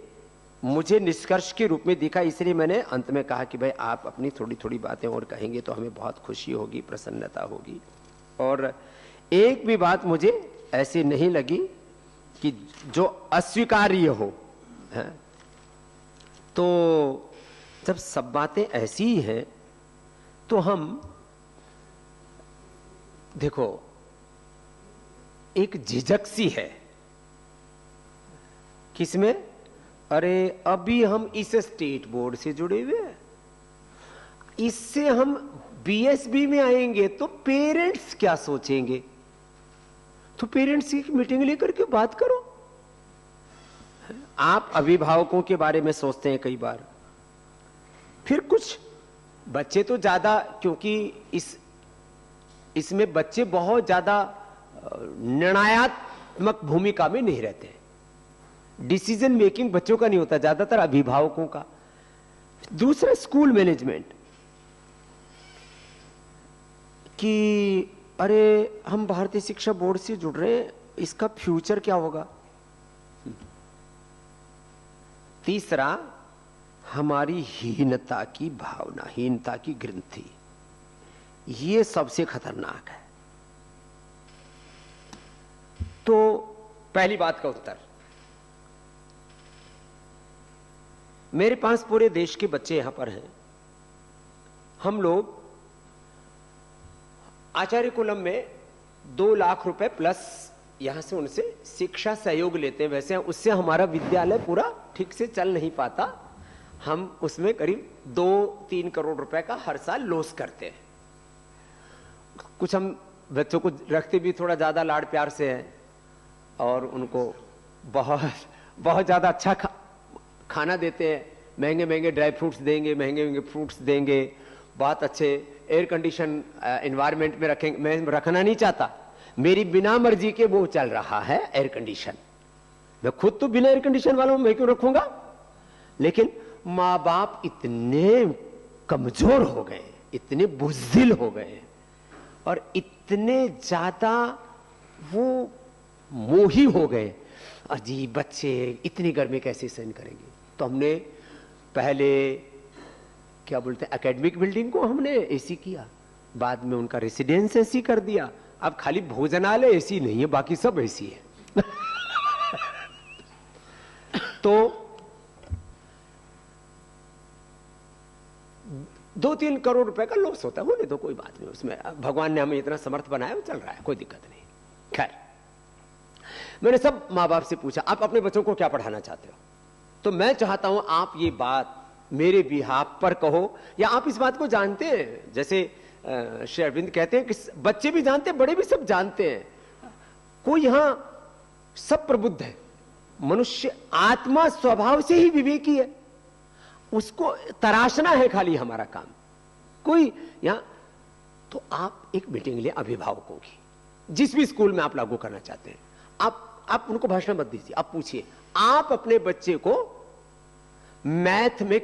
मुझे निष्कर्ष के रूप में दिखा, इसलिए मैंने अंत में कहा कि भाई आप अपनी थोड़ी थोड़ी बातें और कहेंगे तो हमें बहुत खुशी होगी, प्रसन्नता होगी। और एक भी बात मुझे ऐसी नहीं लगी कि जो अस्वीकार्य हो है? तो जब सब बातें ऐसी ही हैं तो हम देखो, एक झिझक सी है किसमें, अरे अभी हम इस स्टेट बोर्ड से जुड़े हुए हैं, इससे हम बीएसबी में आएंगे तो पेरेंट्स क्या सोचेंगे। तो पेरेंट्स की मीटिंग लेकर के बात करो। आप अभिभावकों के बारे में सोचते हैं कई बार, फिर कुछ बच्चे तो ज्यादा, क्योंकि इसमें बच्चे बहुत ज्यादा निर्णयात्मक भूमिका में नहीं रहते। डिसीजन मेकिंग बच्चों का नहीं होता, ज्यादातर अभिभावकों का। दूसरा स्कूल मैनेजमेंट, कि अरे हम भारतीय शिक्षा बोर्ड से जुड़ रहे हैं, इसका फ्यूचर क्या होगा। तीसरा, हमारी हीनता की भावना, हीनता की ग्रंथि, ये सबसे खतरनाक है। पहली बात का उत्तर, मेरे पास पूरे देश के बच्चे यहां पर हैं। हम लोग आचार्य कुलम में 2 लाख रुपए प्लस यहां से उनसे शिक्षा सहयोग लेते हैं। वैसे उससे हमारा विद्यालय पूरा ठीक से चल नहीं पाता, हम उसमें करीब 2-3 करोड़ रुपए का हर साल लॉस करते हैं। कुछ हम बच्चों को रखते भी थोड़ा ज्यादा लाड प्यार से हैं और उनको बहुत बहुत ज्यादा अच्छा खाना देते हैं, महंगे महंगे ड्राई फ्रूट्स देंगे, महंगे महंगे फ्रूट्स देंगे, बहुत अच्छे एयर कंडीशन एनवायरनमेंट में रखेंगे। मैं रखना नहीं चाहता, मेरी बिना मर्जी के वो चल रहा है एयर कंडीशन। मैं खुद तो बिना एयर कंडीशन वाला मैं क्यों रखूंगा, लेकिन माँ बाप इतने कमजोर हो गए, इतने बुज़दिल हो गए और इतने ज्यादा वो मोही हो गए, अजीब बच्चे इतनी गर्मी कैसे सहन करेंगे। तो हमने पहले क्या बोलते हैं एकेडमिक बिल्डिंग को हमने एसी किया, बाद में उनका रेसिडेंस एसी कर दिया। अब खाली भोजनालय एसी नहीं है, बाकी सब एसी है। तो 2-3 करोड़ रुपए का लॉस होता है, होने दो, कोई बात नहीं, उसमें भगवान ने हमें इतना समर्थ बनाया, चल रहा है, कोई दिक्कत नहीं। खैर, मैंने सब माँ बाप से पूछा आप अपने बच्चों को क्या पढ़ाना चाहते हो, तो मैं चाहता हूं आप ये बात मेरे बिहाफ पर कहो, या आप इस बात को जानते हैं, जैसे श्री अरविंद कहते हैं कि बच्चे भी जानते हैं, बड़े भी सब जानते हैं, कोई यहां सब प्रबुद्ध है, मनुष्य आत्मा स्वभाव से ही विवेकी है, उसको तराशना है खाली हमारा काम। कोई यहां तो आप एक मीटिंग ले अभिभावकों की, जिस भी स्कूल में आप लागू करना चाहते हैं, आप उनको भाषण मत दीजिए, आप पूछिए आप अपने बच्चे को मैथ में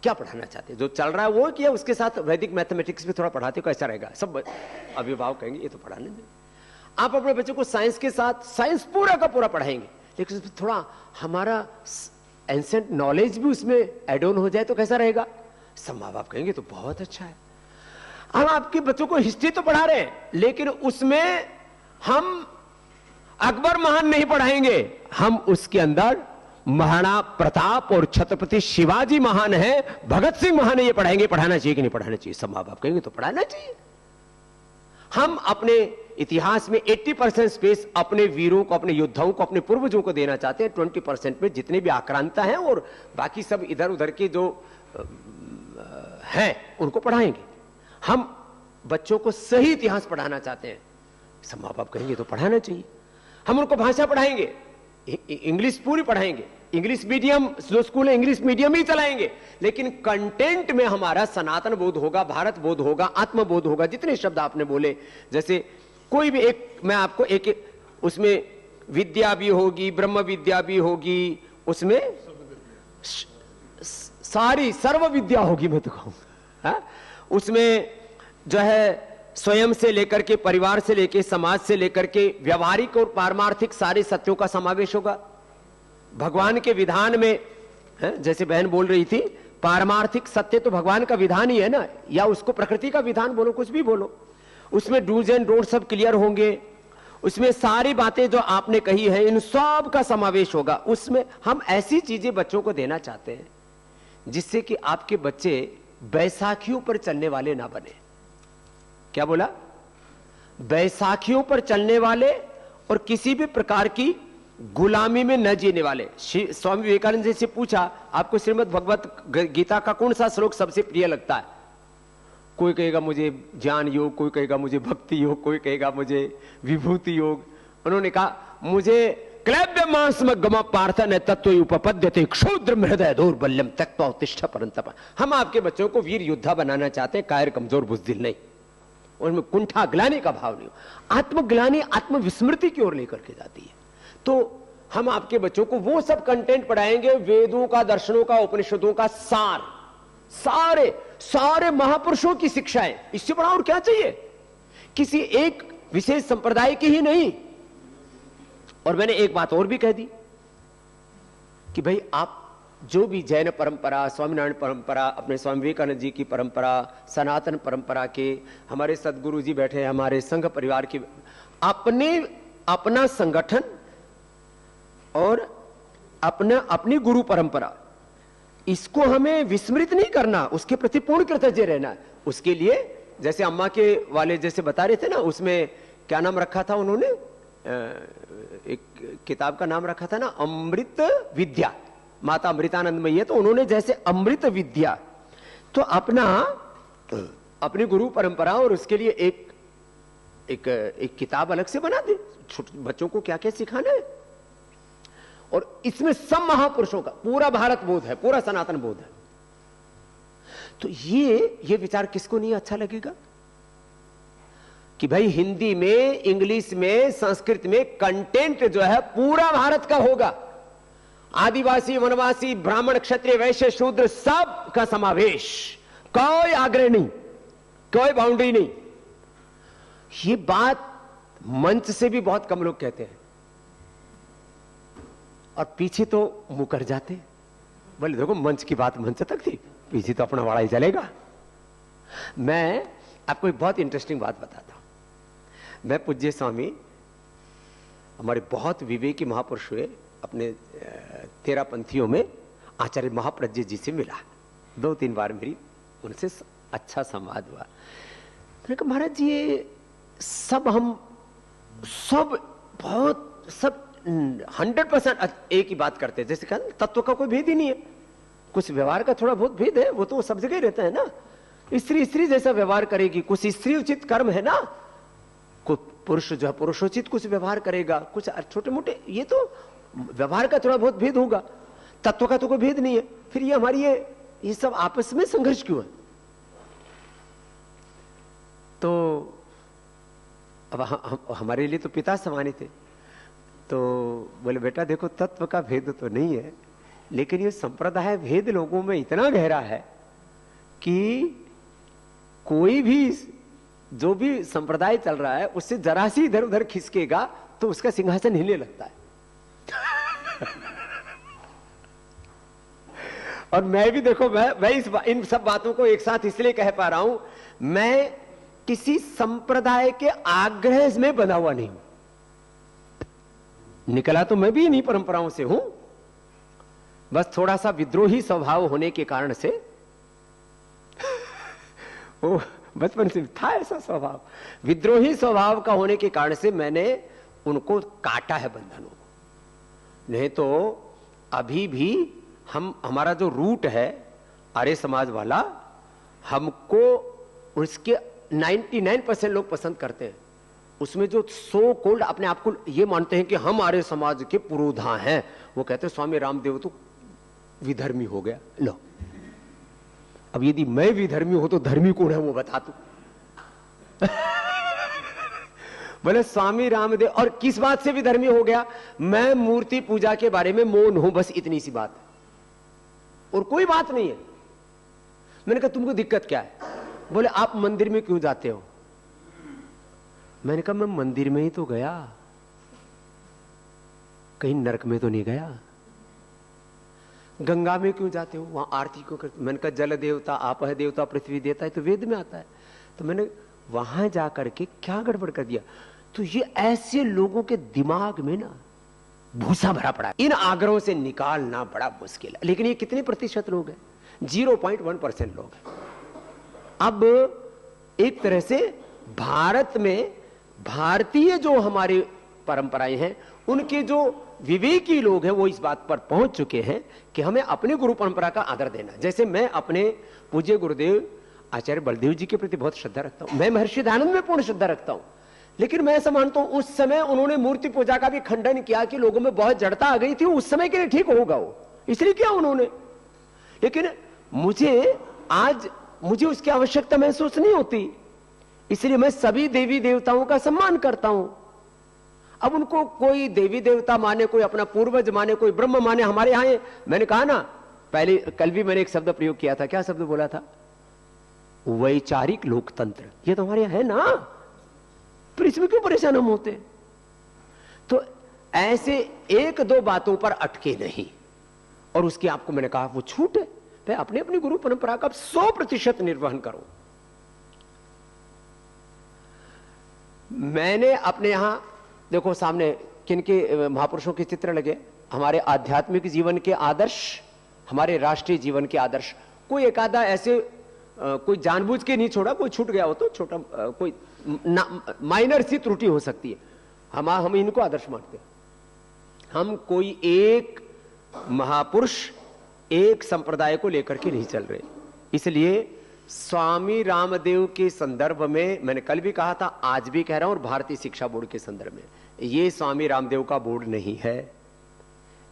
क्या पढ़ाना चाहते हैं, जो चल रहा है वो किया, उसके साथ वैदिक मैथमेटिक्स भी थोड़ा पढ़ाते हो, कैसा रहेगा। सब अभिभावक कहेंगे ये तो पढ़ाने दें। आप अपने बच्चे को साइंस के साथ साइंस पूरा का पूरा पढ़ाएंगे, लेकिन उसमें थोड़ा हमारा एंसेंट नॉलेज भी उसमें एड ऑन हो जाए तो कैसा रहेगा। सब माँ बाप कहेंगे तो बहुत अच्छा है। हम आपके बच्चों को हिस्ट्री तो पढ़ा रहे हैं, लेकिन उसमें हम अकबर महान नहीं पढ़ाएंगे, हम उसके अंदर महाराणा प्रताप और छत्रपति शिवाजी महान है, भगत सिंह महान है, ये पढ़ाएंगे। पढ़ाना चाहिए कि नहीं पढ़ाना चाहिए, सब माँ बाप कहेंगे तो पढ़ाना चाहिए। हम अपने इतिहास में 80% स्पेस अपने वीरों को, अपने योद्धाओं को, अपने पूर्वजों को देना चाहते हैं। 20% में जितने भी आक्रांता हैं और बाकी सब इधर उधर के जो हैं उनको पढ़ाएंगे। हम बच्चों को सही इतिहास पढ़ाना चाहते हैं, सब माँ बाप कहेंगे तो पढ़ाना चाहिए। हम उनको भाषा पढ़ाएंगे, इंग्लिश पूरी पढ़ाएंगे, इंग्लिश मीडियम जो स्कूल है इंग्लिश मीडियम ही चलाएंगे, लेकिन कंटेंट में हमारा सनातन बोध होगा, भारत बोध होगा, आत्मबोध होगा। जितने शब्द आपने बोले, जैसे कोई भी एक, मैं आपको एक उसमें विद्या भी होगी, ब्रह्म विद्या भी होगी, उसमें सारी सर्व विद्या होगी, मैं तो कहूंगा। उसमें जो है स्वयं से लेकर के, परिवार से लेकर, समाज से लेकर के व्यवहारिक और पारमार्थिक सारे सत्यों का समावेश होगा। भगवान के विधान में जैसे बहन बोल रही थी, पारमार्थिक सत्य तो भगवान का विधान ही है ना, या उसको प्रकृति का विधान बोलो, कुछ भी बोलो, उसमें डूज एंड डोंट सब क्लियर होंगे। उसमें सारी बातें जो आपने कही है इन सब का समावेश होगा। उसमें हम ऐसी चीजें बच्चों को देना चाहते हैं जिससे कि आपके बच्चे बैसाखियों पर चलने वाले ना बने। क्या बोला? बैसाखियों पर चलने वाले और किसी भी प्रकार की गुलामी में न जीने वाले। स्वामी विवेकानंद जी से पूछा, आपको श्रीमद् भगवत गीता का कौन सा श्लोक सबसे प्रिय लगता है? कोई कहेगा मुझे ज्ञान योग, कोई कहेगा मुझे भक्ति योग, कोई कहेगा मुझे विभूति योग। उन्होंने कहा मुझे क्लैब्य मांस में गम पार्थन तत्व उपपद्यते क्षुद्र हृदय दौर्बल्यम त्यक्त्वा उत्तिष्ठ परंतप। हम आपके बच्चों को वीर योद्धा बनाना चाहते हैं, कायर कमजोर बुज़दिल नहीं। उनमें कुंठा ग्लानि का भाव नहीं हो। आत्मग्लानि आत्मविस्मृति की ओर लेकर के जाती है। तो हम आपके बच्चों को वो सब कंटेंट पढ़ाएंगे, वेदों का, दर्शनों का, उपनिषदों का सार, सारे महापुरुषों की शिक्षाएं। इससे बड़ा और क्या चाहिए? किसी एक विशेष संप्रदाय की ही नहीं। और मैंने एक बात और भी कह दी कि भाई आप जो भी जैन परंपरा, स्वामीनारायण परंपरा, अपने स्वामी विवेकानंद जी की परंपरा, सनातन परंपरा के हमारे सदगुरु जी बैठे, हमारे संघ परिवार के, अपना संगठन और अपनी गुरु परंपरा, इसको हमें विस्मृत नहीं करना, उसके प्रति पूर्ण कृतज्ञ रहना। उसके लिए जैसे अम्मा के वाले जैसे बता रहे थे ना, उसमें क्या नाम रखा था उन्होंने, एक किताब का नाम रखा था ना, अमृत विद्या, माता अमृतानंदमयी है, तो उन्होंने जैसे अमृत विद्या, तो अपनी गुरु परंपरा और उसके लिए एक किताब अलग से बना दे, छोटे बच्चों को क्या क्या सिखाना है। और इसमें सब महापुरुषों का पूरा भारत बोध है, पूरा सनातन बोध है। तो ये विचार किसको नहीं अच्छा लगेगा कि भाई हिंदी में, इंग्लिश में, संस्कृत में कंटेंट जो है पूरा भारत का होगा, आदिवासी, वनवासी, ब्राह्मण, क्षत्रिय, वैश्य, शूद्र सब का समावेश, कोई आग्रह नहीं, कोई बाउंड्री नहीं। ये बात मंच से भी बहुत कम लोग कहते हैं और पीछे तो मुकर जाते, बोले देखो मंच की बात मंच तक थी, पीछे तो अपना वाड़ा ही चलेगा। मैं आपको एक बहुत इंटरेस्टिंग बात बताता हूं। मैं पूज्य स्वामी, हमारे बहुत विवेकी महापुरुष हुए, अपने 13 पंथियों में आचार्य महाप्रज्ञ जी से मिला, 2-3 बार मेरी उनसे अच्छा संवाद हुआ। मैंने कहा महाराज जी, ये सब हम सब बहुत सब 100% एक ही बात करते हैं, जैसे कहा तत्व का कोई भेद ही नहीं है, कुछ व्यवहार का थोड़ा बहुत भेद है, वो तो सब जगह रहता है ना। स्त्री जैसा व्यवहार करेगी, कुछ स्त्री उचित कर्म है ना, कुछ पुरुष जो है पुरुषोचित कुछ व्यवहार करेगा, कुछ छोटे मोटे, ये तो व्यवहार का थोड़ा बहुत भेद होगा, तत्व का तो कोई भेद नहीं है। फिर ये हमारी ये सब आपस में संघर्ष क्यों है? तो अब हमारे लिए तो पिता समाने थे, तो बोले बेटा देखो तत्व का भेद तो नहीं है, लेकिन ये संप्रदाय भेद लोगों में इतना गहरा है कि कोई भी जो भी संप्रदाय चल रहा है उससे जरा सी इधर उधर खिसकेगा तो उसका सिंहासन हिलने लगता है। और मैं भी देखो, मैं इन सब बातों को एक साथ इसलिए कह पा रहा हूं, मैं किसी संप्रदाय के आग्रह में बना हुआ नहीं हूं, निकला तो मैं भी इन्हीं परंपराओं से हूं, बस थोड़ा सा विद्रोही स्वभाव होने के कारण से वो बचपन से था ऐसा स्वभाव, विद्रोही स्वभाव का होने के कारण से मैंने उनको काटा है बंधनों को। नहीं तो अभी भी हमारा जो रूट है आर्य समाज वाला, हमको उसके 99% लोग पसंद करते हैं। उसमें जो सो कोल्ड अपने आप को ये मानते हैं कि हम आर्य समाज के पुरोधा हैं, वो कहते हैं स्वामी रामदेव तो विधर्मी हो गया। लो, अब यदि मैं विधर्मी हो तो धर्मी कौन है वो बता तू। बोले स्वामी रामदेव, और किस बात से विधर्मी हो गया? मैं मूर्ति पूजा के बारे में मौन हूं, बस इतनी सी बात है और कोई बात नहीं है। मैंने कहा तुमको दिक्कत क्या है? बोले आप मंदिर में क्यों जाते हो? मैंने कहा मैं मंदिर में ही तो गया, कहीं नरक में तो नहीं गया। गंगा में क्यों जाते हो? वहां आरती क्यों करते? मैंने कहा जल देवता, आपह देवता, पृथ्वी देवता, है तो वेद में आता है। तो मैंने वहां जाकर के क्या गड़बड़ कर दिया? तो ये ऐसे लोगों के दिमाग में ना भूसा भरा पड़ा है, इन आग्रहों से निकालना बड़ा मुश्किल है। लेकिन ये कितने प्रतिशत लोग हैं? 0.1% लोग हैं। अब एक तरह से भारत में भारतीय जो हमारी परंपराएं हैं, उनके जो विवेकी लोग हैं वो इस बात पर पहुंच चुके हैं कि हमें अपनी गुरु परंपरा का आदर देना। जैसे मैं अपने पूज्य गुरुदेव आचार्य बलदेव जी के प्रति बहुत श्रद्धा रखता हूं, मैं महर्षि दयानंद में पूर्ण श्रद्धा रखता हूं, लेकिन मैं ऐसा मानता हूं उस समय उन्होंने मूर्ति पूजा का भी खंडन किया कि लोगों में बहुत जड़ता आ गई थी, उस समय के लिए ठीक होगा वो, इसलिए किया उन्होंने। लेकिन मुझे उसकी आवश्यकता महसूस नहीं होती, इसलिए मैं सभी देवी देवताओं का सम्मान करता हूं। अब उनको कोई देवी देवता माने, कोई अपना पूर्वज माने, कोई ब्रह्म माने, हमारे यहां मैंने कहा ना पहले, कल भी मैंने एक शब्द प्रयोग किया था, क्या शब्द बोला था? वैचारिक लोकतंत्र। ये तो हमारे यहां है ना, फिर इसमें क्यों परेशान हम होते? तो ऐसे 1-2 बातों पर अटके नहीं, और उसकी आपको मैंने कहा वो छूट है, भाई अपने अपनी गुरु परंपरा का 100% निर्वहन करो। मैंने अपने यहां देखो सामने किनके महापुरुषों के चित्र लगे, हमारे आध्यात्मिक जीवन के आदर्श, हमारे राष्ट्रीय जीवन के आदर्श। कोई एक आधा ऐसे कोई जानबूझ के नहीं छोड़ा, कोई छूट गया हो तो छोटा कोई माइनर सी त्रुटि हो सकती है, हम इनको आदर्श मानते हैं। हम कोई एक महापुरुष, एक संप्रदाय को लेकर के नहीं चल रहे। इसलिए स्वामी रामदेव के संदर्भ में मैंने कल भी कहा था, आज भी कह रहा हूं, और भारतीय शिक्षा बोर्ड के संदर्भ में, ये स्वामी रामदेव का बोर्ड नहीं है,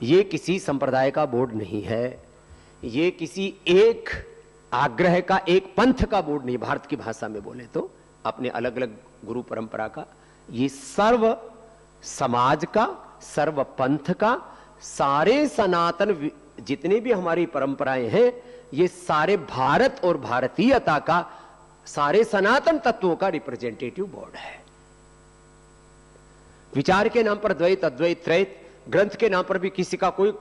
ये किसी संप्रदाय का बोर्ड नहीं है, ये किसी एक आग्रह का, एक पंथ का बोर्ड नहीं। भारत की भाषा में बोले तो अपने अलग अलग गुरु परंपरा का, ये सर्व समाज का, सर्व पंथ का, सारे सनातन जितने भी हमारी परंपराएं हैं, ये सारे भारत और भारतीयता का, सारे सनातन तत्वों का रिप्रेजेंटेटिव बोर्ड है। विचार के नाम पर द्वैत, अद्वैत, त्रैत, ग्रंथ के नाम पर भी किसी का कोई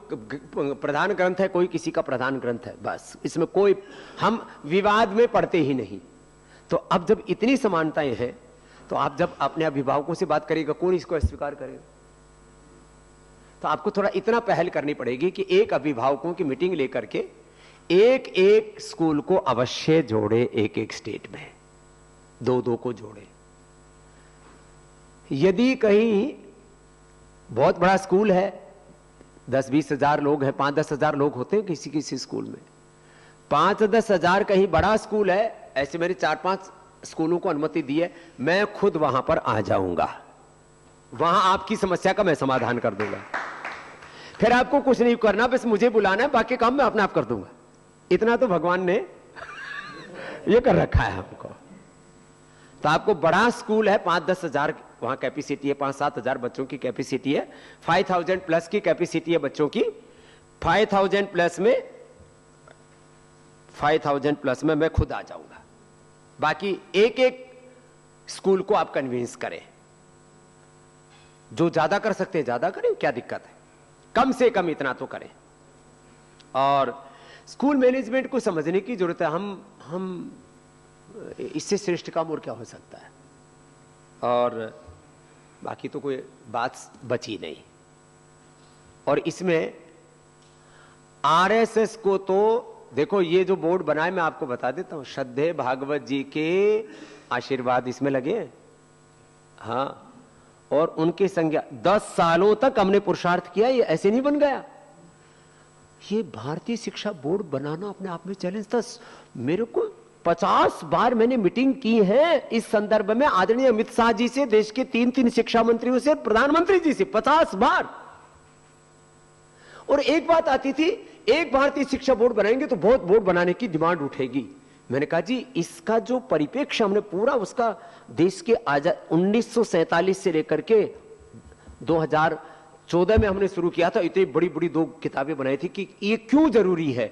प्रधान ग्रंथ है, कोई किसी का प्रधान ग्रंथ है, बस इसमें कोई हम विवाद में पड़ते ही नहीं। तो अब जब इतनी समानताएं हैं, तो आप जब अपने अभिभावकों से बात करेगा, कौन इसको अस्वीकार करेगा? तो आपको थोड़ा इतना पहल करनी पड़ेगी कि एक अभिभावकों की मीटिंग लेकर के एक एक स्कूल को अवश्य जोड़े, एक एक स्टेट में 2-2 को जोड़े। यदि कहीं बहुत बड़ा स्कूल है, 10-20 हजार लोग हैं, 5-10 हजार लोग होते हैं किसी किसी स्कूल में, 5-10 हजार कहीं बड़ा स्कूल है, ऐसे मेरे 4-5 स्कूलों को अनुमति दी है, मैं खुद वहां पर आ जाऊंगा, वहां आपकी समस्या का मैं समाधान कर दूंगा। फिर आपको कुछ नहीं करना, बस मुझे बुलाना है, बाकी काम मैं अपने आप कर दूंगा। इतना तो भगवान ने ये कर रखा है हमको। तो आपको बड़ा स्कूल है, 5-10 हजार वहां कैपेसिटी है, 5-7 हजार बच्चों की कैपेसिटी है, 5000 प्लस की कैपेसिटी है बच्चों की, 5000 प्लस में मैं खुद आ जाऊंगा। बाकी एक एक स्कूल को आप कन्विंस करें, जो ज्यादा कर सकते हैं ज्यादा करें, क्या दिक्कत है, कम से कम इतना तो करें। और स्कूल मैनेजमेंट को समझने की जरूरत है। हम इससे श्रेष्ठ काम और क्या हो सकता है। और बाकी तो कोई बात बची नहीं। और इसमें आरएसएस को तो देखो, ये जो बोर्ड बनाए मैं आपको बता देता हूं, श्रद्धेय भागवत जी के आशीर्वाद इसमें लगे हैं। हाँ, और उनके संज्ञा 10 सालों तक हमने पुरुषार्थ किया, ये ऐसे नहीं बन गया। ये भारतीय शिक्षा बोर्ड बनाना अपने आप में चैलेंज था। मेरे को 50 बार मैंने मीटिंग की है इस संदर्भ में, आदरणीय अमित शाह जी से, देश के 3 शिक्षा मंत्रियों से, प्रधानमंत्री जी से 50 बार। और एक बात आती थी, एक भारतीय शिक्षा बोर्ड बनाएंगे तो बहुत बोर्ड बनाने की डिमांड उठेगी। मैंने कहा जी, इसका जो परिप्रेक्ष्य हमने पूरा उसका देश के 1947 से लेकर के 2014 में हमने शुरू किया था। इतनी बड़ी बड़ी 2 किताबें बनाई थी कि ये क्यों जरूरी है,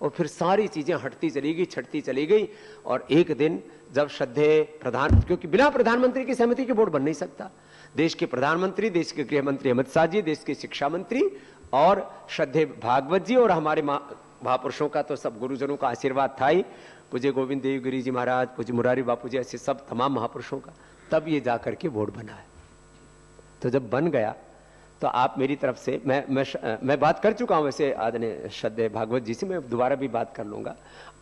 और फिर सारी चीजें हटती चली गई, छटती चली गई। और एक दिन जब श्रद्धेय क्योंकि बिना प्रधानमंत्री की सहमति के बोर्ड बन नहीं सकता, देश के प्रधानमंत्री, देश के गृह मंत्री अमित शाह जी, देश के शिक्षा मंत्री और श्रद्धेय भागवत जी और हमारे महापुरुषों का तो सब गुरुजनों का आशीर्वाद था ही, पूज्य गोविंद देवगिरी जी महाराज, पूज्य मुरारी बापू जी, ऐसे सब तमाम महापुरुषों का, तब ये जाकर के बोर्ड बना है। तो जब बन गया तो आप मेरी तरफ से, मैं बात कर चुका हूं वैसे आदरणीय श्रद्धेय भागवत जी से, मैं दोबारा भी बात कर लूंगा।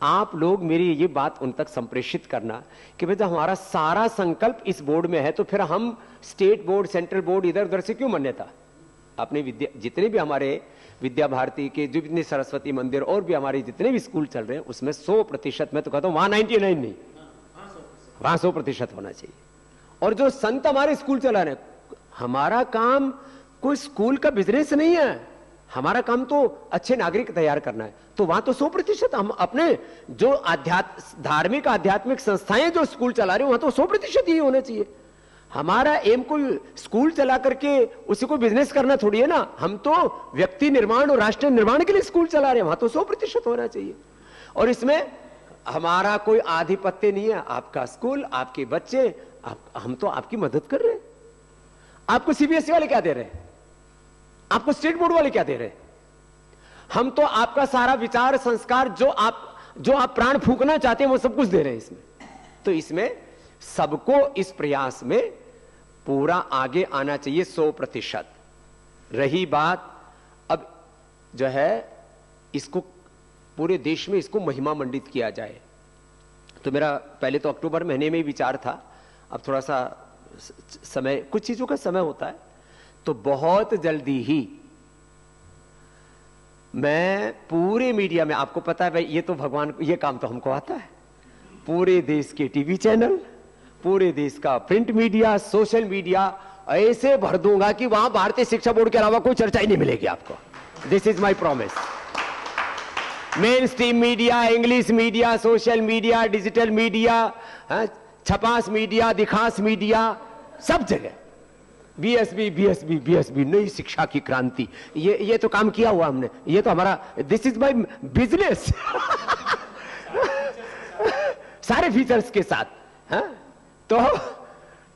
आप लोग मेरी ये बात उन तक संप्रेषित करना कि भाई जब हमारा सारा संकल्प इस बोर्ड में है, तो फिर हम स्टेट बोर्ड, सेंट्रल बोर्ड इधर उधर से क्यों मान्यता? अपने जितने भी हमारे विद्या भारती के जो जितने सरस्वती मंदिर और भी हमारे जितने भी स्कूल चल रहे हैं, उसमें 100%, मैं तो कहता हूं 199 नहीं, वहां 100% होना चाहिए। और जो संत हमारे स्कूल चला रहे हैं, हमारा काम कोई स्कूल का बिजनेस नहीं है, हमारा काम तो अच्छे नागरिक तैयार करना है। तो वहां तो 100% हम अपने जो धार्मिक आध्यात्मिक संस्थाएं जो स्कूल चला रहे हैं, वहां तो 100% ही होना चाहिए। हमारा एम कोई स्कूल चला करके उसी को बिजनेस करना थोड़ी है ना, हम तो व्यक्ति निर्माण और राष्ट्र निर्माण के लिए स्कूल चला रहे हैं, वहां तो 100% होना चाहिए। और इसमें हमारा कोई आधिपत्य नहीं है, आपका स्कूल, आपके बच्चे, हम तो आपकी मदद कर रहे हैं। आपको सीबीएसई वाले क्या दे रहे हैं, आपको स्टेट बोर्ड वाले क्या दे रहे हैं? हम तो आपका सारा विचार संस्कार जो आप प्राण फूंकना चाहते हैं वो सब कुछ दे रहे हैं इसमें। तो इसमें सबको इस प्रयास में पूरा आगे आना चाहिए 100%। रही बात जो है इसको पूरे देश में इसको महिमा मंडित किया जाए। तो मेरा पहले तो अक्टूबर महीने में ही विचार था, अब थोड़ा सा समय, कुछ चीजों का समय होता है, तो बहुत जल्दी ही मैं पूरे मीडिया में, आपको पता है भाई ये तो भगवान, ये काम तो हमको आता है, पूरे देश के टीवी चैनल, पूरे देश का प्रिंट मीडिया, सोशल मीडिया ऐसे भर दूंगा कि वहां भारतीय शिक्षा बोर्ड के अलावा कोई चर्चा ही नहीं मिलेगी आपको। This is my promise. मेन स्ट्रीम media, English media, social media, digital media, छपास मीडिया, दिखास मीडिया, सब जगह बीएसबी बीएसबी बीएसबी, नई शिक्षा की क्रांति, ये तो काम किया हुआ हमने, ये तो हमारा, दिस इज माई बिजनेस। सारे फीचर्स के साथ। तो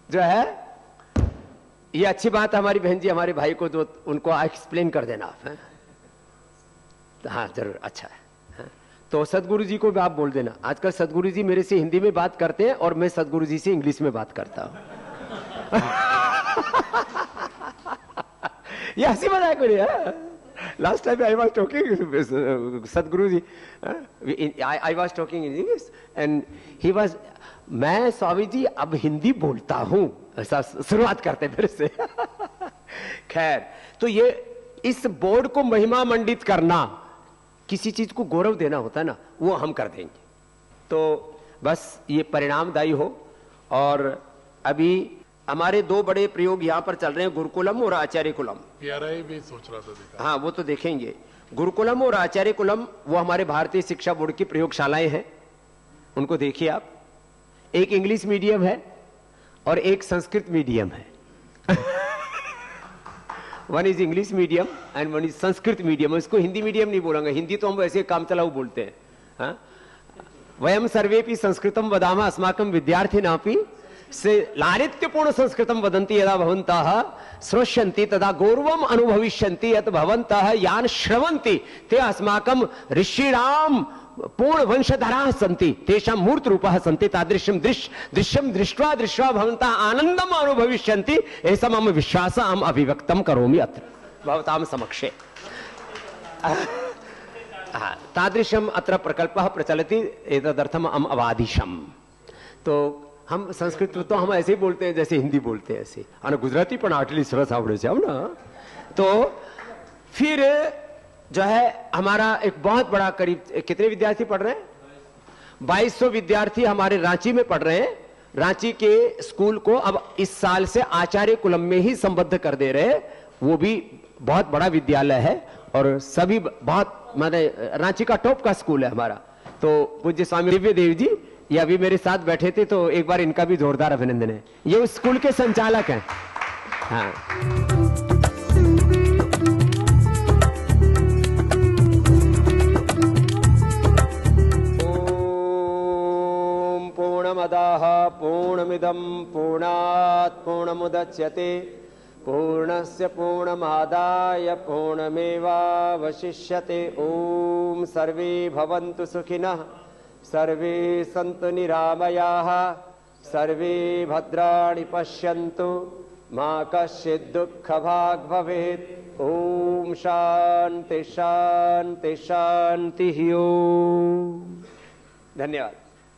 जो है ये अच्छी बात है हमारी बहन जी, हमारे भाई को जो उनको एक्सप्लेन कर देना आप। हाँ जरूर, अच्छा है। तो सदगुरु जी को भी आप बोल देना, आजकल सदगुरु जी मेरे से हिंदी में बात करते हैं और मैं सदगुरु जी से इंग्लिश में बात करता हूं। ये हंसी मजाक मेरी है। Last time I was talking, Sadhguruji, I was talking in English and he was, मैं स्वामी जी अब हिंदी बोलता हूं, ऐसा शुरुआत करते फिर से। खैर, तो ये इस बोर्ड को महिमा मंडित करना, किसी चीज को गौरव देना होता है ना, वो हम कर देंगे। तो बस ये परिणामदायी हो। और अभी हमारे दो बड़े प्रयोग यहाँ पर चल रहे हैं, गुरुकुलम और आचार्य कुलम। PRI भी सोच रहा था देखा। हाँ वो तो देखेंगे। गुरुकुलम और आचार्य कुलम वो हमारे भारतीय शिक्षा बोर्ड की प्रयोगशालाएं हैं, उनको देखिए आप। एक इंग्लिश मीडियम है और एक संस्कृत मीडियम है। One is English medium and one is Sanskrit medium. इसको हिंदी मीडियम नहीं बोलेंगे, हिंदी तो हम वैसे काम चलाऊ बोलते हैं। हाँ? वयम सर्वेपि संस्कृतम वदामः अस्माकं विद्यार्थिनापि से लालित्यपूर्ण संस्कृतम वदन्ति यदा भवन्तः श्रोष्यन्ति तदा गौरवम अनुभविष्यन्ति यत् भवन्तः यान श्रवन्ति ते अस्माकं ऋषीणां पूर्ण वंशधराः सन्ति तेषां मूर्त रूपाः सन्ति तादृशं दृश्यं दृष्ट्वा भवन्तः आनन्दम् अनुभविष्यन्ति ऐसा मम विश्वासः अहम् अभिव्यक्तं करोमि अत्र भवतां समक्षे। तादृशम् अत्र प्रकल्पः प्रचलति, एतदर्थम् अहम् अवादिशम्। तो हम संस्कृत तो हम ऐसे ही बोलते हैं जैसे हिंदी बोलते हैं ऐसे, और गुजराती पण आटली सरस आवड़े छे ना। तो फिर जो है हमारा एक बहुत बड़ा, करीब कितने विद्यार्थी पढ़ रहे हैं? 2200 विद्यार्थी हमारे रांची में पढ़ रहे हैं। रांची के स्कूल को अब इस साल से आचार्य कुलम में ही संबद्ध कर दे रहे हैं। वो भी बहुत बड़ा विद्यालय है और सभी बहुत, माने रांची का टॉप का स्कूल है हमारा। तो पूज्य स्वामी दिव्य देव जी ये अभी मेरे साथ बैठे थे, तो एक बार इनका भी जोरदार अभिनंदन है। ये उस स्कूल के संचालक हैं। हाँ। ओम पूर्णमदाः पूर्णमिदं पूर्णात् पूर्णमुदच्यते पूर्णस्य पूर्णमादाय पूर्णमेवावशिष्यते। ओम सर्वे भवन्तु सुखिनः सर्वे सन्तु निरामयाः सर्वे भद्राणि पश्यन्तु मा कश्चित् दुःखभाग् भवेत्। ओम शान्ति शान्ति शान्तिः। ओम धन्यवाद।